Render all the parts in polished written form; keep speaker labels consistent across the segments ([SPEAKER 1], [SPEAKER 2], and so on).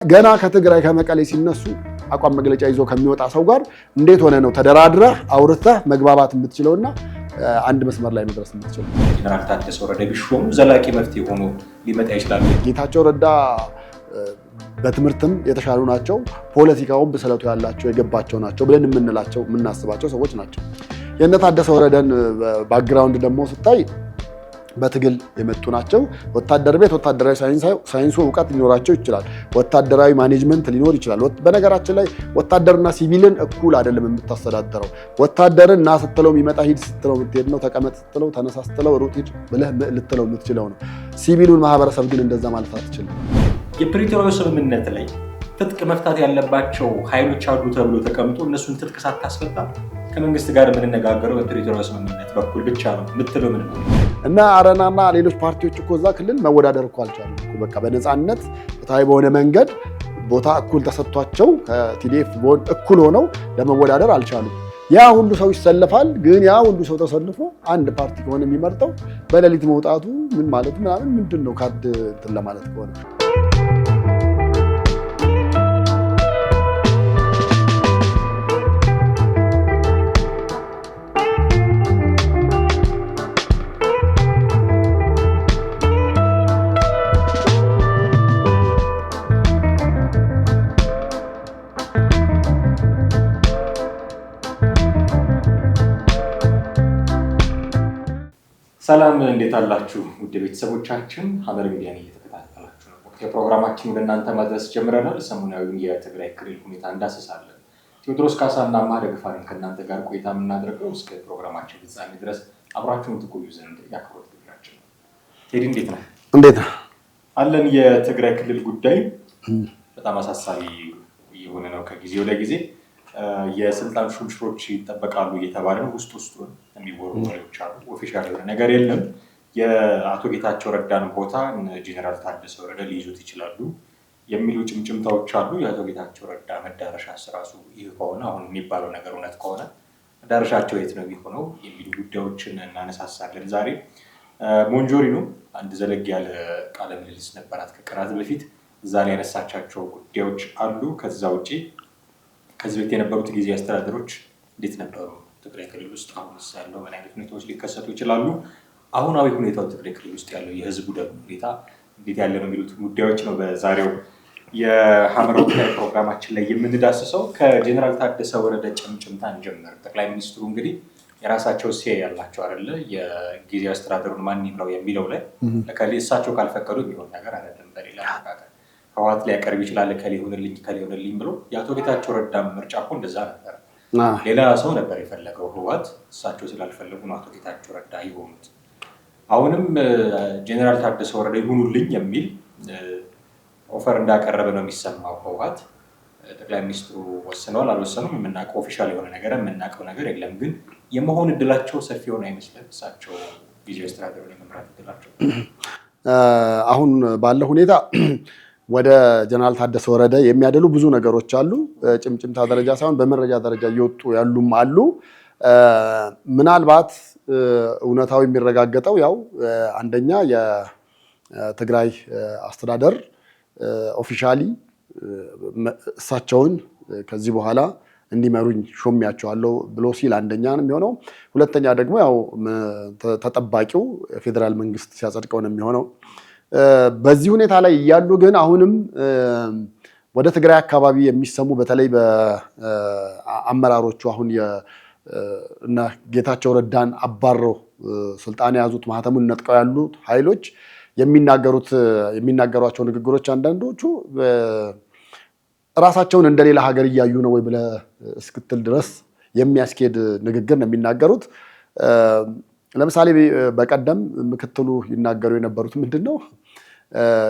[SPEAKER 1] ገና ከትግራይ ከመቀሌ ሲነሱ አቋም መግለጫ ይዞ ከሚወጣ ሰው ጋር እንዴት ሆነ ነው ተደራድረህ አውርተህ መግባባት የምትችለውና አንድ መስመር ላይ መድረስ የምትችለው?
[SPEAKER 2] ጀነራል ታደሰ ወረደ ቢሾሙ ዘላቂ መፍትሄ ሆኖ ሊመጣ ይችላል።
[SPEAKER 1] ጌታቸው ረዳ በትምህርትም የተሻሉ ናቸው፣ ፖለቲካውም ብስለቱ ያላቸው የገባቸው ናቸው ብለን የምናስባቸው ሰዎች ናቸው። የእነ ታደሰ ወረደን ባክግራውንድ ደግሞ ስታይ በትግል የመጡ ናቸው። ወታደር ቤት ወታደራዊ ሳይንሱ እውቀት ሊኖራቸው ይችላል። ወታደራዊ ማኔጅመንት ሊኖር ይችላል። በነገራችን ላይ ወታደርና ሲቪልን እኩል አይደለም የምታስተዳደረው። ወታደርን ና ስትለው የሚመጣ ሂድ ስትለው የምትሄድ ነው። ተቀመጥ ስትለው ተነሳ ስትለው ሩጥ ሂድ ብለህ ልትለው የምትችለው ነው። ሲቪሉን ማህበረሰብ ግን እንደዛ ማለት አትችልም።
[SPEAKER 2] የፕሪቶሪያው ስምምነት ላይ ትጥቅ መፍታት ያለባቸው ኃይሎች አሉ ተብሎ ተቀምጦ እነሱን ትጥቅ ሳታስፈታ ከመንግስት ጋር የምንነጋገረው በፕሪቶሪያው ስምምነት በኩል ብቻ ነው የምትለው ምን ነው?
[SPEAKER 1] እና አረናና ሌሎች ፓርቲዎች እኮ እዛ ክልል መወዳደር እኮ አልቻሉም እኮ። በቃ በነፃነት ፍትሃዊ በሆነ መንገድ ቦታ እኩል ተሰጥቷቸው ከቲዲኤፍ እኩል ሆነው ለመወዳደር አልቻሉም። ያ ሁሉ ሰው ይሰለፋል። ግን ያ ሁሉ ሰው ተሰልፎ አንድ ፓርቲ ከሆነ የሚመርጠው በሌሊት መውጣቱ ምን ማለት ምንድን ነው? ካርድ እንትን ለማለት ከሆነ
[SPEAKER 2] ሰላም እንዴት አላችሁ? ውድ ቤተሰቦቻችን ሐመር ሚዲያን እየተከታተላችሁ ነው። የፕሮግራማችን ወደ እናንተ ማድረስ ጀምረናል። ሰሞናዊውን የትግራይ ክልል ሁኔታ እንዳስሳለን። ቴዎድሮስ ካሳና ማደግፋን ከእናንተ ጋር ቆይታ የምናደርገው እስከ ፕሮግራማችን ፍጻሜ ድረስ አብራችሁን ትቆዩ ዘንድ ያክብሮት ግብዣችን ነው። ቴዲ እንዴት ነህ?
[SPEAKER 1] እንዴት ነህ?
[SPEAKER 2] አለን። የትግራይ ክልል ጉዳይ በጣም አሳሳቢ የሆነ ነው ከጊዜ ወደ ጊዜ። የስልጣን ሹምሽሮች ይጠበቃሉ እየተባለ ነው። ውስጡን የሚወሩ ወሬዎች አሉ። ኦፊሻል የሆነ ነገር የለም። የአቶ ጌታቸው ረዳን ቦታ ጄኔራል ታደሰ ወረደ ሊይዙት ይችላሉ የሚሉ ጭምጭምታዎች አሉ። የአቶ ጌታቸው ረዳ መዳረሻ ራሱ ይህ ከሆነ አሁን የሚባለው ነገር እውነት ከሆነ መዳረሻቸው የት ነው የሚሆነው የሚሉ ጉዳዮችን እናነሳሳለን። ዛሬ ሞንጆሪኖ አንድ ዘለግ ያለ ቃለ ምልልስ ነበራት ከቀናት በፊት። እዛ ላይ ያነሳቻቸው ጉዳዮች አሉ። ከዛ ውጭ ከዚህ በፊት የነበሩት ጊዜ አስተዳደሮች እንዴት ነበሩ? ትግራይ ክልል ውስጥ አሁን ያለው ምን አይነት ሁኔታዎች ሊከሰቱ ይችላሉ? አሁናዊ ሁኔታው ትግራይ ክልል ውስጥ ያለው የህዝቡ ደግሞ ሁኔታ እንዴት ያለ ነው የሚሉት ጉዳዮች ነው በዛሬው የሐመር ወቅታዊ ፕሮግራማችን ላይ የምንዳስሰው። ከጄኔራል ታደሰ ወረደ ጭምጭምታ እንጀምር። ጠቅላይ ሚኒስትሩ እንግዲህ የራሳቸው ሴ ያላቸው አይደለ? የጊዜ አስተዳደሩን ማን ይምራው የሚለው ላይ እሳቸው ካልፈቀዱ የሚሆን ነገር አይደለም። በሌላ መካከል ህወሓት ሊያቀርብ ይችላል ከሌ ሆነልኝ ብሎ የአቶ ጌታቸው ረዳ ምርጫ እኮ እንደዛ ነበር። ሌላ ሰው ነበር የፈለገው ህወሓት። እሳቸው ስላልፈለጉ ነው አቶ ጌታቸው ረዳ የሆኑት። አሁንም ጄኔራል ታደሰ ወረደ ይሁኑልኝ የሚል ኦፈር እንዳቀረበ ነው የሚሰማው ህወሓት። ጠቅላይ ሚኒስትሩ ወስነዋል አልወሰኑም የምናውቀው ኦፊሻል የሆነ ነገር የምናውቀው ነገር የለም። ግን የመሆን እድላቸው ሰፊ ሆነ አይመስልም? እሳቸው ጊዜያዊ አስተዳደሩን የመምራት እድላቸው
[SPEAKER 1] አሁን ባለ ሁኔታ ወደ ጀነራል ታደሰ ወረደ የሚያደሉ ብዙ ነገሮች አሉ። ጭምጭምታ ደረጃ ሳይሆን በመረጃ ደረጃ እየወጡ ያሉም አሉ። ምናልባት እውነታው የሚረጋገጠው ያው አንደኛ የትግራይ አስተዳደር ኦፊሻሊ እሳቸውን ከዚህ በኋላ እንዲመሩኝ ሾሜያቸዋለሁ ብሎ ሲል አንደኛ ነው የሚሆነው። ሁለተኛ ደግሞ ያው ተጠባቂው ፌዴራል መንግስት ሲያጸድቀው ነው የሚሆነው። በዚህ ሁኔታ ላይ እያሉ ግን አሁንም ወደ ትግራይ አካባቢ የሚሰሙ በተለይ በአመራሮቹ አሁን እና ጌታቸው ረዳን አባረው ስልጣን የያዙት ማህተሙን ነጥቀው ያሉት ኃይሎች የሚናገሯቸው ንግግሮች አንዳንዶቹ ራሳቸውን እንደሌላ ሀገር እያዩ ነው ወይ ብለህ እስክትል ድረስ የሚያስኬድ ንግግር ነው የሚናገሩት። ለምሳሌ በቀደም ምክትሉ ይናገሩ የነበሩት ምንድን ነው?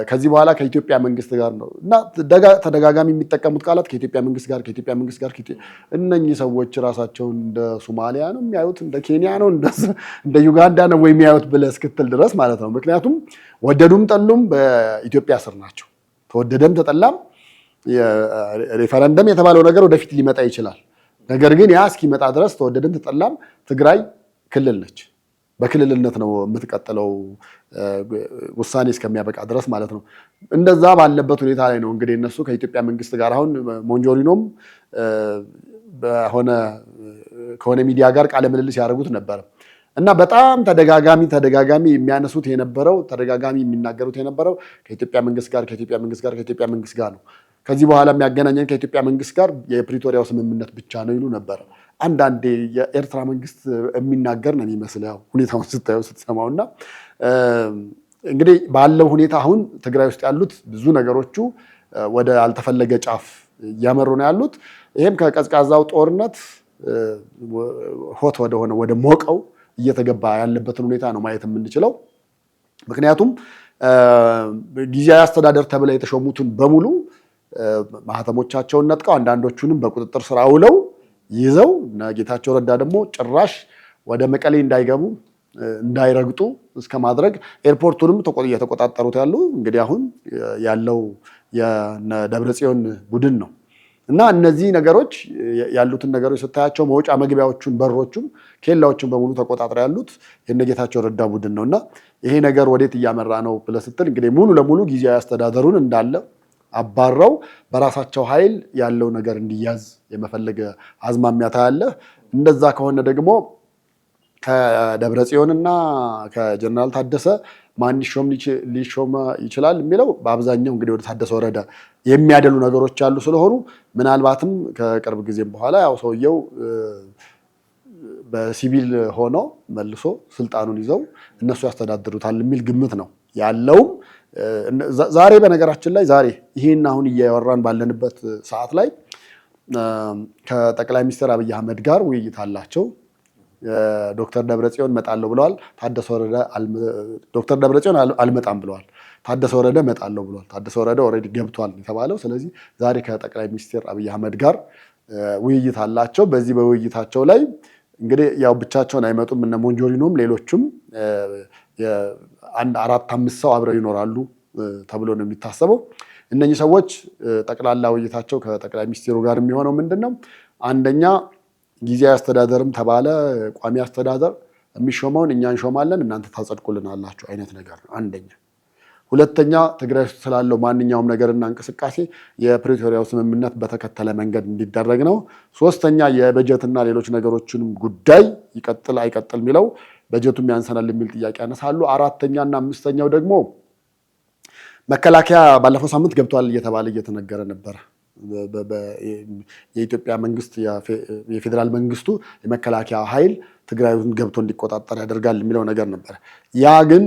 [SPEAKER 1] ከዚህ በኋላ ከኢትዮጵያ መንግስት ጋር ነው እና ተደጋጋሚ የሚጠቀሙት ቃላት ከኢትዮጵያ መንግስት ጋር እነኚህ ሰዎች ራሳቸውን እንደ ሶማሊያ ነው የሚያዩት፣ እንደ ኬንያ ነው እንደ ዩጋንዳ ነው ወይ የሚያዩት ብለህ እስክትል ድረስ ማለት ነው። ምክንያቱም ወደዱም ጠሉም በኢትዮጵያ ስር ናቸው። ተወደደም ተጠላም ሬፈረንደም የተባለው ነገር ወደፊት ሊመጣ ይችላል። ነገር ግን ያ እስኪመጣ ድረስ ተወደደም ተጠላም ትግራይ ክልል ነች። በክልልነት ነው የምትቀጥለው። ውሳኔ እስከሚያበቃ ድረስ ማለት ነው። እንደዛ ባለበት ሁኔታ ላይ ነው እንግዲህ እነሱ ከኢትዮጵያ መንግስት ጋር አሁን ሞንጆሪኖም ከሆነ ሚዲያ ጋር ቃለ ምልልስ ያደርጉት ነበር እና በጣም ተደጋጋሚ የሚያነሱት የነበረው ተደጋጋሚ የሚናገሩት የነበረው ከኢትዮጵያ መንግስት ጋር ነው። ከዚህ በኋላ የሚያገናኘን ከኢትዮጵያ መንግስት ጋር የፕሪቶሪያው ስምምነት ብቻ ነው ይሉ ነበር። አንዳንዴ የኤርትራ መንግስት የሚናገር ነው የሚመስለው ሁኔታውን ስትሰማውና እንግዲህ ባለው ሁኔታ አሁን ትግራይ ውስጥ ያሉት ብዙ ነገሮቹ ወደ አልተፈለገ ጫፍ እያመሩ ነው ያሉት። ይሄም ከቀዝቃዛው ጦርነት ሆት ወደ ሞቀው እየተገባ ያለበትን ሁኔታ ነው ማየት የምንችለው። ምክንያቱም ጊዜያዊ አስተዳደር ተብለው የተሾሙትን በሙሉ ማህተሞቻቸውን ነጥቀው አንዳንዶቹንም በቁጥጥር ስር አውለው ይዘው እና ጌታቸው ረዳ ደግሞ ጭራሽ ወደ መቀሌ እንዳይገቡ እንዳይረግጡ እስከ ማድረግ ኤርፖርቱንም እየተቆጣጠሩት ያሉ እንግዲህ አሁን ያለው የደብረጽዮን ቡድን ነው እና እነዚህ ነገሮች ያሉትን ነገሮች ስታያቸው መውጫ መግቢያዎቹን በሮቹን ኬላዎቹን በሙሉ ተቆጣጥረው ያሉት የነጌታቸው ረዳ ቡድን ነው እና ይሄ ነገር ወዴት እያመራ ነው ብለህ ስትል እንግዲህ ሙሉ ለሙሉ ጊዜያዊ አስተዳደሩን እንዳለ አባረው በራሳቸው ኃይል ያለው ነገር እንዲያዝ የመፈለገ አዝማሚያ ታያለህ። እንደዛ ከሆነ ደግሞ ከደብረጽዮንና ከጀነራል ታደሰ ማን ሊሾም ይችላል የሚለው በአብዛኛው እንግዲህ ወደ ታደሰ ወረደ የሚያደሉ ነገሮች ያሉ ስለሆኑ ምናልባትም ከቅርብ ጊዜም በኋላ ያው ሰውየው በሲቪል ሆኖ መልሶ ስልጣኑን ይዘው እነሱ ያስተዳድሩታል የሚል ግምት ነው ያለውም። ዛሬ በነገራችን ላይ ዛሬ ይህን አሁን እያወራን ባለንበት ሰዓት ላይ ከጠቅላይ ሚኒስትር አብይ አህመድ ጋር ውይይት አላቸው። ዶክተር ደብረጽዮን እመጣለሁ ብለዋል። ዶክተር ደብረጽዮን አልመጣም ብለዋል። ታደሰ ወረደ እመጣለሁ ብለዋል። ታደሰ ወረደ ኦልሬዲ ገብቷል የተባለው። ስለዚህ ዛሬ ከጠቅላይ ሚኒስትር አብይ አህመድ ጋር ውይይት አላቸው። በዚህ በውይይታቸው ላይ እንግዲህ ያው ብቻቸውን አይመጡም። እነ ሞንጆሪኖም ሌሎችም 4-5 ሰው አብረው ይኖራሉ ተብሎ ነው የሚታሰበው። እነኚህ ሰዎች ጠቅላላ ውይይታቸው ከጠቅላይ ሚኒስትሩ ጋር የሚሆነው ምንድነው? አንደኛ ጊዜያዊ አስተዳደርም ተባለ ቋሚ አስተዳደር የሚሾመውን እኛ እንሾማለን እናንተ ታጸድቁልናላችሁ አይነት ነገር ነው አንደኛ። ሁለተኛ ትግራይ ውስጥ ስላለው ማንኛውም ነገርና እንቅስቃሴ የፕሪቶሪያው ስምምነት በተከተለ መንገድ እንዲደረግ ነው። ሶስተኛ የበጀትና ሌሎች ነገሮችንም ጉዳይ ይቀጥል አይቀጥል የሚለው በጀቱም ያንሰናል የሚል ጥያቄ ያነሳሉ። አራተኛና አምስተኛው ደግሞ መከላከያ ባለፈው ሳምንት ገብቷል እየተባለ እየተነገረ ነበር። የኢትዮጵያ መንግስት የፌዴራል መንግስቱ የመከላከያ ኃይል ትግራይን ገብቶ እንዲቆጣጠር ያደርጋል የሚለው ነገር ነበር። ያ ግን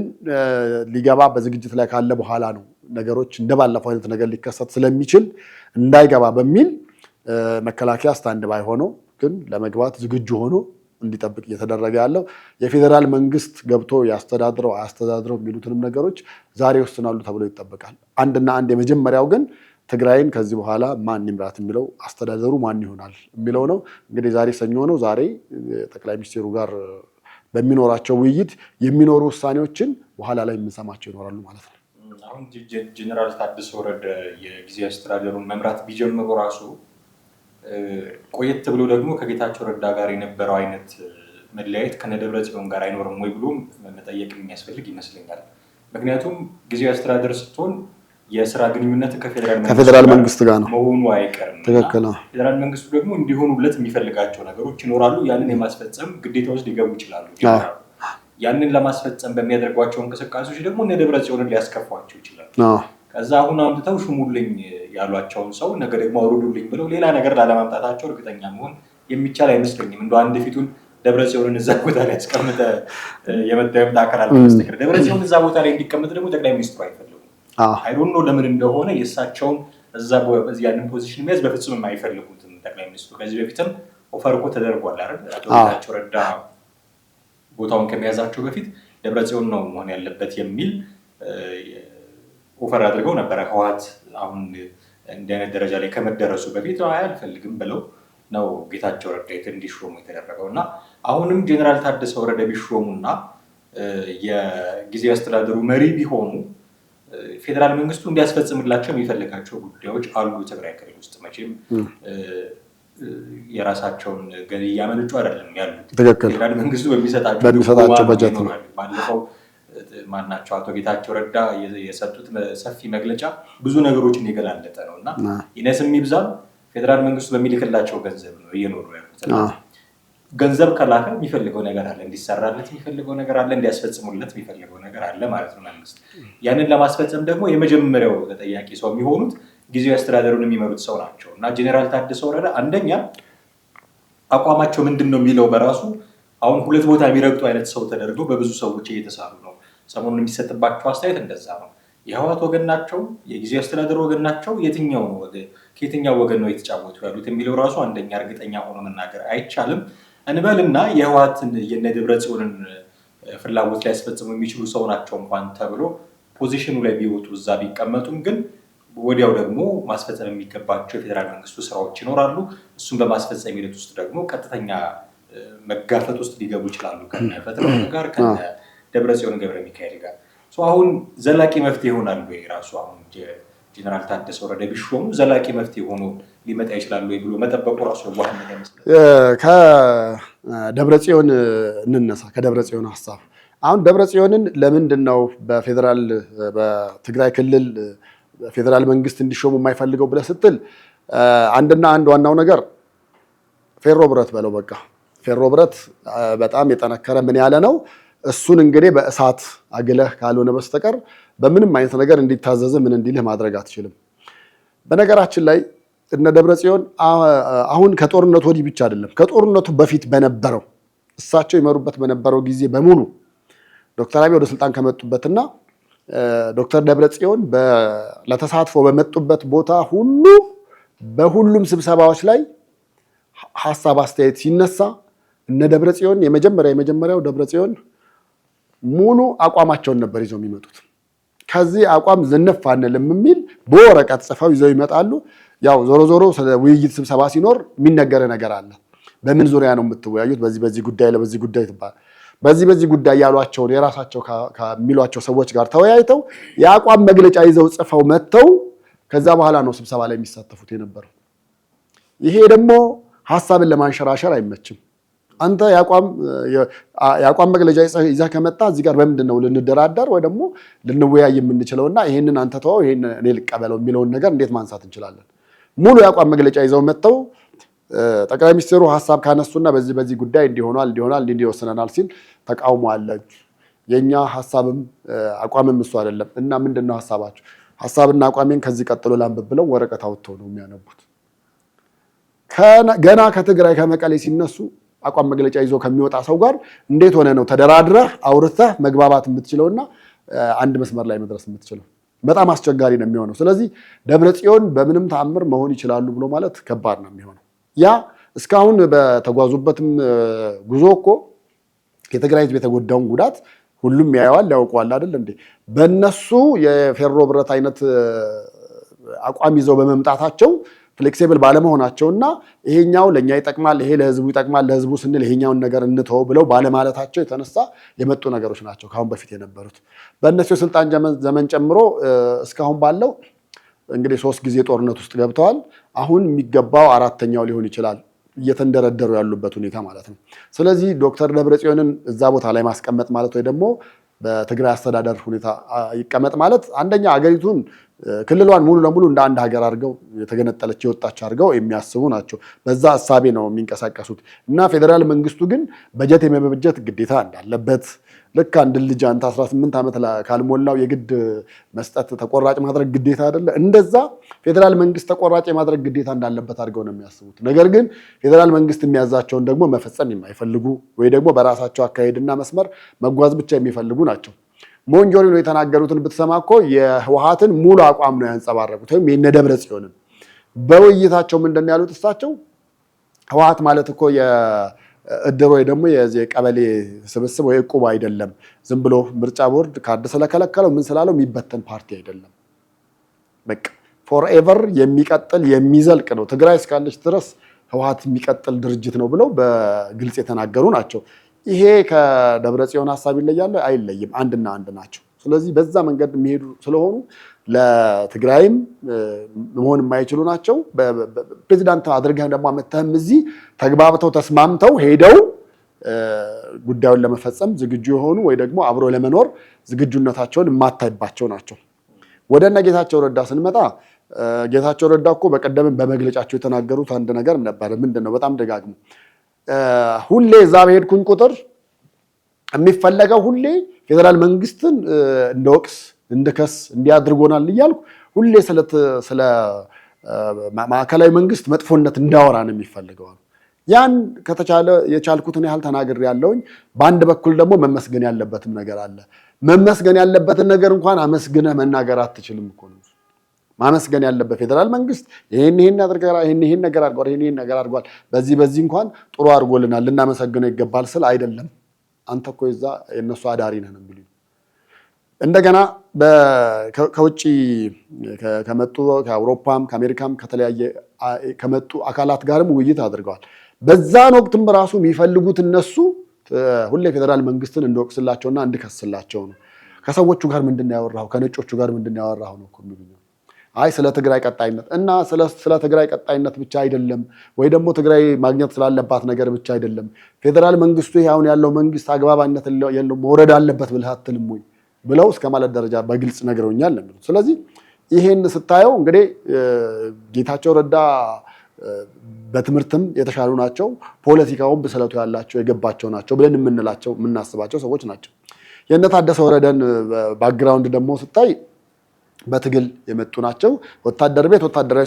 [SPEAKER 1] ሊገባ በዝግጅት ላይ ካለ በኋላ ነው ነገሮች እንደባለፈው አይነት ነገር ሊከሰት ስለሚችል እንዳይገባ በሚል መከላከያ ስታንድ ባይ ሆኖ ግን ለመግባት ዝግጁ ሆኖ እንዲጠብቅ እየተደረገ ያለው። የፌዴራል መንግስት ገብቶ ያስተዳድረው አያስተዳድረው የሚሉትንም ነገሮች ዛሬ ይወስናሉ ተብሎ ይጠበቃል። አንድና አንድ የመጀመሪያው ግን ትግራይን ከዚህ በኋላ ማን ይምራት የሚለው አስተዳደሩ ማን ይሆናል የሚለው ነው። እንግዲህ ዛሬ ሰኞ ነው። ዛሬ ጠቅላይ ሚኒስትሩ ጋር በሚኖራቸው ውይይት የሚኖሩ ውሳኔዎችን በኋላ ላይ የምንሰማቸው ይኖራሉ ማለት ነው።
[SPEAKER 2] አሁን ጀነራል ታደሰ ወረደ የጊዜያዊ አስተዳደሩን መምራት ቢጀምሩ ራሱ ቆየት ብሎ ደግሞ ከጌታቸው ረዳ ጋር የነበረው አይነት መለያየት ከነደብረጽዮን ጋር አይኖርም ወይ ብሎ መጠየቅ የሚያስፈልግ ይመስለኛል። ምክንያቱም ጊዜያዊ አስተዳደር ስትሆን የስራ ግንኙነት ከፌዴራል መንግስት ጋር ነው መሆኑ አይቀርም። ትክክል ነው። ፌዴራል መንግስቱ ደግሞ እንዲሆኑለት የሚፈልጋቸው ነገሮች ይኖራሉ። ያንን የማስፈጸም ግዴታዎች ሊገቡ ይችላሉ። ያንን ለማስፈጸም በሚያደርጓቸው እንቅስቃሴዎች ደግሞ እነ ደብረጽዮንን ሊያስከፏቸው ይችላሉ። ከዛ አሁን አምጥተው ሹሙልኝ ያሏቸውን ሰው ነገ ደግሞ አውርዱልኝ ብለው ሌላ ነገር ላለማምጣታቸው እርግጠኛ መሆን የሚቻል አይመስለኝም። እንደ አንድ ፊቱን ደብረጽዮንን እዛ ቦታ ላይ ያስቀምጠ የመጣ አካል አልበስተቀር ደብረጽዮን እዛ ቦታ ላይ እንዲቀመጥ ደግሞ ጠቅላይ ሚኒስትሩ አይፈልጉም። አይዶን ነው ለምን እንደሆነ የእሳቸውን እዛ ያንን ፖዚሽን መያዝ በፍጹም የማይፈልጉትም ጠቅላይ ሚኒስትሩ። ከዚህ በፊትም ኦፈር እኮ ተደርጓል አይደል? አቶ ጌታቸው ረዳ ቦታውን ከመያዛቸው በፊት ደብረጽዮን ነው መሆን ያለበት የሚል ኦፈር አድርገው ነበረ። ህወሓት አሁን እንዲህ አይነት ደረጃ ላይ ከመደረሱ በፊት አልፈልግም ብለው ነው ጌታቸው ረዳ እንዲሾሙ የተደረገው እና አሁንም ጀነራል ታደሰ ወረደ ቢሾሙና የጊዜያዊ አስተዳደሩ መሪ ቢሆኑ ፌዴራል መንግስቱ እንዲያስፈጽምላቸው የሚፈልጋቸው ጉዳዮች አሉ። ትግራይ ክልል ውስጥ መቼም የራሳቸውን ገቢ እያመነጩ አይደለም ያሉት። ፌዴራል መንግስቱ በሚሰጣቸው በጀት ነው። ባለፈው ማናቸው አቶ ጌታቸው ረዳ የሰጡት ሰፊ መግለጫ ብዙ ነገሮችን የገላለጠ ነውና ይነስም ይብዛም ፌደራል መንግስቱ በሚልክላቸው ገንዘብ ነው እየኖሩ ያሉት። ገንዘብ ከላከ የሚፈልገው ነገር አለ፣ እንዲሰራለት የሚፈልገው ነገር አለ፣ እንዲያስፈጽሙለት የሚፈልገው ነገር አለ ማለት ነው መንግስት። ያንን ለማስፈጸም ደግሞ የመጀመሪያው ተጠያቂ ሰው የሚሆኑት ጊዜያዊ አስተዳደሩን የሚመሩት ሰው ናቸው እና ጄኔራል ታደሰ ወረደ አንደኛ አቋማቸው ምንድነው የሚለው በራሱ አሁን ሁለት ቦታ የሚረግጡ አይነት ሰው ተደርገው በብዙ ሰዎች እየተሳሉ ነው። ሰሞኑን የሚሰጥባቸው አስተያየት እንደዛ ነው። የህወሓት ወገን ናቸው፣ የጊዜያዊ አስተዳደሩ ወገን ናቸው፣ የትኛው ነው ከየትኛው ወገን ነው የተጫወቱ ያሉት የሚለው ራሱ አንደኛ እርግጠኛ ሆኖ መናገር አይቻልም። እንበልና የህወሓትን የደብረጽዮንን ፍላጎት ሊያስፈጽሙ የሚችሉ ሰው ናቸው እንኳን ተብሎ ፖዚሽኑ ላይ ቢወጡ እዛ ቢቀመጡም ግን ወዲያው ደግሞ ማስፈጸም የሚገባቸው የፌዴራል መንግስቱ ስራዎች ይኖራሉ። እሱን በማስፈጸም ሂደት ውስጥ ደግሞ ቀጥተኛ መጋፈጥ ውስጥ ሊገቡ ይችላሉ ከፈትለው ጋር ከደብረጽዮን ገብረ ሚካኤል ጋር። አሁን ዘላቂ መፍትሄ ይሆናል ወይ ራሱ አሁን ጄኔራል ታደሰ ወረደ ቢሾሙ ዘላቂ መፍትሄ ሆኖ ሊመጣ ይችላል ወይ ብሎ መጠበቁ ራሱ ዋህነት አይመስልም?
[SPEAKER 1] ከደብረጽዮን እንነሳ። ከደብረጽዮን ሐሳብ አሁን ደብረጽዮንን ለምንድን ነው በትግራይ ክልል ፌደራል መንግስት እንዲሾሙ የማይፈልገው ብለህ ስትል አንድና አንድ ዋናው ነገር ፌሮ ብረት በለው በቃ ፌሮ ብረት በጣም የጠነከረ ምን ያለ ነው። እሱን እንግዲህ በእሳት አግለህ ካልሆነ በስተቀር በምንም አይነት ነገር እንዲታዘዝ ምን እንዲልህ ማድረግ አትችልም። በነገራችን ላይ እነ ደብረጽዮን አሁን ከጦርነቱ ወዲህ ብቻ አይደለም ከጦርነቱ በፊት በነበረው እሳቸው ይመሩበት በነበረው ጊዜ በሙሉ ዶክተር አብይ ወደ ስልጣን ከመጡበትና ዶክተር ደብረጽዮን ለተሳትፎ በመጡበት ቦታ ሁሉ በሁሉም ስብሰባዎች ላይ ሐሳብ አስተያየት ሲነሳ እነ ደብረጽዮን የመጀመሪያው ደብረጽዮን ሙሉ አቋማቸውን ነበር ይዘው የሚመጡት። ከዚህ አቋም ዝንፍ አንልም የሚል በወረቀት ጽፈው ይዘው ይመጣሉ። ያው ዞሮ ውይይት ስብሰባ ሲኖር የሚነገር ነገር አለ። በምን ዙሪያ ነው የምትወያዩት? በዚህ ጉዳይ ትባል። በዚህ ጉዳይ ያሏቸውን የራሳቸው ከሚሏቸው ሰዎች ጋር ተወያይተው የአቋም መግለጫ ይዘው ጽፈው መጥተው ከዛ በኋላ ነው ስብሰባ ላይ የሚሳተፉት የነበረው። ይሄ ደግሞ ሐሳብን ለማንሸራሸር አይመችም። አንተ የአቋም መግለጫ ይዘህ ከመጣ እዚህ ጋር በምንድን ነው ልንደራደር ወይ ደግሞ ልንወያይ የምንችለውና ይሄንን አንተ ተወው ይሄን እኔ ልቀበለው የሚለውን ነገር እንዴት ማንሳት እንችላለን? ሙሉ የአቋም መግለጫ ይዘው መጥተው ጠቅላይ ሚኒስትሩ ሐሳብ ካነሱና በዚህ ጉዳይ እንዲሆናል እንዲወስነናል ሲል ተቃውሞ አለ። የኛ ሐሳብም አቋምም እሱ አይደለም እና ምንድነው ሐሳባችሁ? ሐሳብና አቋሜን ከዚህ ቀጥሎ ላንብብ ብለው ወረቀት አውጥተው ነው የሚያነቡት። ገና ከትግራይ ከመቀሌ ሲነሱ አቋም መግለጫ ይዞ ከሚወጣ ሰው ጋር እንዴት ሆነ ነው ተደራድረህ አውርተህ መግባባት የምትችለውና አንድ መስመር ላይ መድረስ የምትችለው? በጣም አስቸጋሪ ነው የሚሆነው። ስለዚህ ደብረጽዮን በምንም ተአምር መሆን ይችላሉ ብሎ ማለት ከባድ ነው የሚሆነው። ያ እስካሁን በተጓዙበትም ጉዞ እኮ የትግራይ ሕዝብ የተጎዳውን ጉዳት ሁሉም ያየዋል ያውቀዋል አይደል እንዴ? በእነሱ የፌሮ ብረት አይነት አቋም ይዘው በመምጣታቸው ፍሌክሲብል ባለመሆናቸውና ይሄኛው ለኛ ይጠቅማል ይሄ ለህዝቡ ይጠቅማል ለህዝቡ ስንል ይሄኛውን ነገር እንተው ብለው ባለማለታቸው የተነሳ የመጡ ነገሮች ናቸው ካሁን በፊት የነበሩት። በእነሱ የስልጣን ዘመን ጨምሮ እስካሁን ባለው እንግዲህ 3 ጊዜ ጦርነት ውስጥ ገብተዋል። አሁን የሚገባው 4ኛው ሊሆን ይችላል እየተንደረደሩ ያሉበት ሁኔታ ማለት ነው። ስለዚህ ዶክተር ደብረጽዮንን እዛ ቦታ ላይ ማስቀመጥ ማለት ወይ ደግሞ በትግራይ አስተዳደር ሁኔታ ይቀመጥ ማለት አንደኛ አገሪቱን ክልሏን ሙሉ ለሙሉ እንደ አንድ ሀገር አድርገው የተገነጠለች የወጣች አድርገው የሚያስቡ ናቸው። በዛ ሐሳቤ ነው የሚንቀሳቀሱት እና ፌዴራል መንግስቱ ግን በጀት የመበጀት ግዴታ እንዳለበት ልክ አንድ ልጅ አንተ 18 ዓመት ካልሞላው የግድ መስጠት ተቆራጭ ማድረግ ግዴታ አይደለ? እንደዛ ፌዴራል መንግስት ተቆራጭ የማድረግ ግዴታ እንዳለበት አድርገው ነው የሚያስቡት። ነገር ግን ፌዴራል መንግስት የሚያዛቸውን ደግሞ መፈጸም የማይፈልጉ ወይ ደግሞ በራሳቸው አካሄድና መስመር መጓዝ ብቻ የሚፈልጉ ናቸው። ሞንጆሪኖ የተናገሩትን ብትሰማ እኮ የህወሓትን ሙሉ አቋም ነው ያንጸባረቁት። ወይም የነ ደብረጽዮንን በውይይታቸው ምንድን ነው ያሉት? እሳቸው ህወሓት ማለት እኮ እድር ወይ ደግሞ የቀበሌ ስብስብ ወይ ዕቁብ አይደለም። ዝም ብሎ ምርጫ ቦርድ ካርድ ስለከለከለው ምን ስላለው የሚበተን ፓርቲ አይደለም። በቃ ፎርኤቨር የሚቀጥል የሚዘልቅ ነው። ትግራይ እስካለች ድረስ ህወሓት የሚቀጥል ድርጅት ነው ብለው በግልጽ የተናገሩ ናቸው። ይሄ ከደብረጽዮን ሐሳብ ይለያል? አይለይም። አንድና አንድ ናቸው። ስለዚህ በዛ መንገድ የሚሄዱ ስለሆኑ ለትግራይም መሆን የማይችሉ ናቸው። ፕሬዚዳንት አድርገህ ደግሞ አመተህም እዚህ ተግባብተው ተስማምተው ሄደው ጉዳዩን ለመፈጸም ዝግጁ የሆኑ ወይ ደግሞ አብሮ ለመኖር ዝግጁነታቸውን የማታይባቸው ናቸው። ወደ እነ ጌታቸው ረዳ ስንመጣ ጌታቸው ረዳ እኮ በቀደም በመግለጫቸው የተናገሩት አንድ ነገር ነበር። ምንድነው? በጣም ደጋግሞ ሁሌ እዛ በሄድኩኝ ቁጥር የሚፈለገው ሁሌ ፌዴራል መንግስትን እንደወቅስ እንደከስ እንዲያድርጎናል እያልኩ ሁሌ ስለ ማዕከላዊ መንግስት መጥፎነት እንዳወራ ነው የሚፈልገው። ያን ከተቻለ የቻልኩትን ያህል ተናግሬ ያለውኝ። በአንድ በኩል ደግሞ መመስገን ያለበትም ነገር አለ። መመስገን ያለበትን ነገር እንኳን አመስግነህ መናገር አትችልም እኮ ነው። ማመስገን ያለበት ፌዴራል መንግስት ይሄን ነገር አድርጓል፣ በዚህ እንኳን ጥሩ አድርጎልናል ልናመሰግነው ይገባል ስል አይደለም። አንተ እኮ እዛ የነሱ አዳሪ ነህ ነው የሚሉኝ። እንደገና ከውጭ ከመጡ ከአውሮፓም ከአሜሪካም ከተለያየ ከመጡ አካላት ጋርም ውይይት አድርገዋል። በዛን ወቅትም ራሱ የሚፈልጉት እነሱ ሁሌ ፌዴራል መንግስትን እንደወቅስላቸውና እንድከስላቸው ነው። ከሰዎቹ ጋር ምንድነው ያወራው? ከነጮቹ ጋር ምንድነው ያወራው ነው እኮ የሚሉኝ። አይ ስለ ትግራይ ቀጣይነት እና ስለ ትግራይ ቀጣይነት ብቻ አይደለም፣ ወይ ደግሞ ትግራይ ማግኘት ስላለባት ነገር ብቻ አይደለም። ፌዴራል መንግስቱ አሁን ያለው መንግስት አግባባነት የለው መውረድ አለበት ብለህ አትልም ወይ ብለው እስከ ማለት ደረጃ በግልጽ ነግረውኛል ነው። ስለዚህ ይሄን ስታየው እንግዲህ ጌታቸው ረዳ በትምህርትም የተሻሉ ናቸው፣ ፖለቲካውን ብስለቱ ያላቸው የገባቸው ናቸው ብለን የምናስባቸው ሰዎች ናቸው። የእነ ታደሰ ወረደን ባክግራውንድ ደግሞ ስታይ በትግል የመጡ ናቸው። ወታደር ቤት ወታደራዊ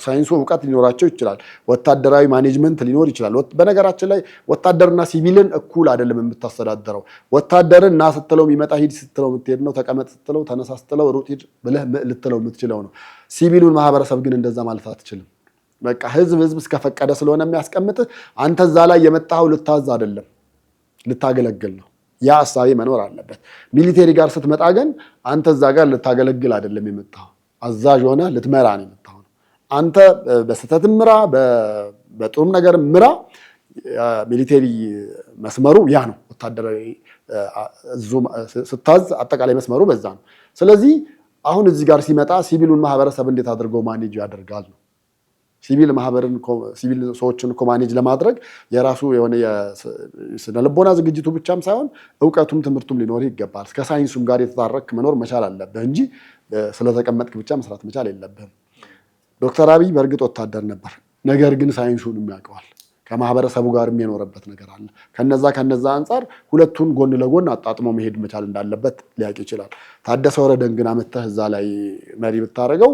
[SPEAKER 1] ሳይንሱ እውቀት ሊኖራቸው ይችላል። ወታደራዊ ማኔጅመንት ሊኖር ይችላል። በነገራችን ላይ ወታደርና ሲቪልን እኩል አይደለም የምታስተዳደረው። ወታደርን ና ስትለው የሚመጣ ሂድ ስትለው የምትሄድ ነው። ተቀመጥ ስትለው ተነሳ ስትለው ሩጥ ሂድ ብለህ ልትለው የምትችለው ነው። ሲቪሉን ማህበረሰብ ግን እንደዛ ማለት አትችልም። በቃ ህዝብ እስከፈቀደ ስለሆነ የሚያስቀምጥህ አንተ እዛ ላይ የመጣኸው ልታዝ አይደለም ልታገለግል ነው። ያ ሐሳቤ መኖር አለበት። ሚሊቴሪ ጋር ስትመጣ ግን አንተ እዛ ጋር ልታገለግል አይደለም የመጣኸው፣ አዛዥ ሆነ ልትመራ ነው የመጣኸው። አንተ በስተትም ምራ በጥሩም ነገር ምራ። ሚሊቴሪ መስመሩ ያ ነው። ወታደራዊ ስታዝ አጠቃላይ መስመሩ በዛ ነው። ስለዚህ አሁን እዚህ ጋር ሲመጣ ሲቪሉን ማህበረሰብ እንዴት አድርገው ማኔጅ ያደርጋል ነው። ሲቪል ሰዎችን እኮ ማኔጅ ለማድረግ የራሱ የሆነ ስነልቦና ዝግጅቱ ብቻም ሳይሆን እውቀቱም ትምህርቱም ሊኖር ይገባል። ከሳይንሱም ጋር የተታረክ መኖር መቻል አለብህ እንጂ ስለተቀመጥክ ብቻ መስራት መቻል የለብህም። ዶክተር አብይ በእርግጥ ወታደር ነበር፣ ነገር ግን ሳይንሱንም ያውቀዋል። ከማህበረሰቡ ጋርም የኖረበት ነገር አለ። ከነዛ አንጻር ሁለቱን ጎን ለጎን አጣጥሞ መሄድ መቻል እንዳለበት ሊያውቅ ይችላል። ታደሰ ወረደን ግን አመተህ እዛ ላይ መሪ ብታደርገው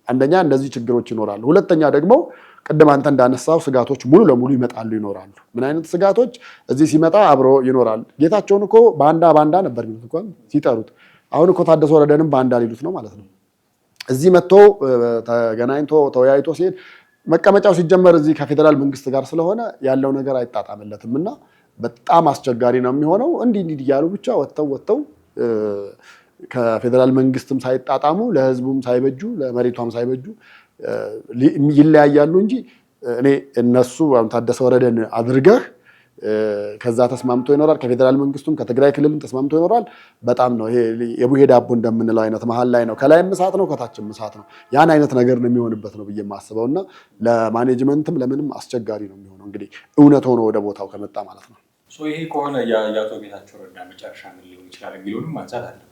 [SPEAKER 1] አንደኛ እንደዚህ ችግሮች ይኖራሉ። ሁለተኛ ደግሞ ቅድም አንተ እንዳነሳው ስጋቶች ሙሉ ለሙሉ ይኖራሉ። ምን አይነት ስጋቶች? እዚህ ሲመጣ አብሮ ይኖራል። ጌታቸውን እኮ ባንዳ ነበር የሚሉት እንኳን ሲጠሩት፣ አሁን እኮ ታደሰ ወረደንም ባንዳ ሊሉት ነው ማለት ነው። እዚህ መጥቶ ተገናኝቶ ተወያይቶ ሲሄድ መቀመጫው ሲጀመር እዚህ ከፌዴራል መንግስት ጋር ስለሆነ ያለው ነገር አይጣጣምለትም እና በጣም አስቸጋሪ ነው የሚሆነው። እንዲህ እያሉ ብቻ ወጥተው ከፌዴራል መንግስትም ሳይጣጣሙ ለህዝቡም ሳይበጁ ለመሬቷም ሳይበጁ ይለያያሉ እንጂ እኔ እነሱ ታደሰ ወረደን አድርገህ ከዛ ተስማምቶ ይኖራል፣ ከፌዴራል መንግስቱም ከትግራይ ክልልም ተስማምቶ ይኖራል። በጣም ነው ይሄ የቡሄ ዳቦ እንደምንለው አይነት መሀል ላይ ነው። ከላይም እሳት ነው ከታችም እሳት ነው። ያን አይነት ነገር ነው የሚሆንበት ነው ብዬ የማስበው እና ለማኔጅመንትም ለምንም አስቸጋሪ ነው የሚሆነው እንግዲህ እውነት ሆኖ ወደ ቦታው ከመጣ ማለት ነው።
[SPEAKER 2] ይሄ ከሆነ የአቶ ጌታቸው ረዳ መጨረሻ ምን ሊሆን ይችላል የሚለውንም ማንሳት አለብን።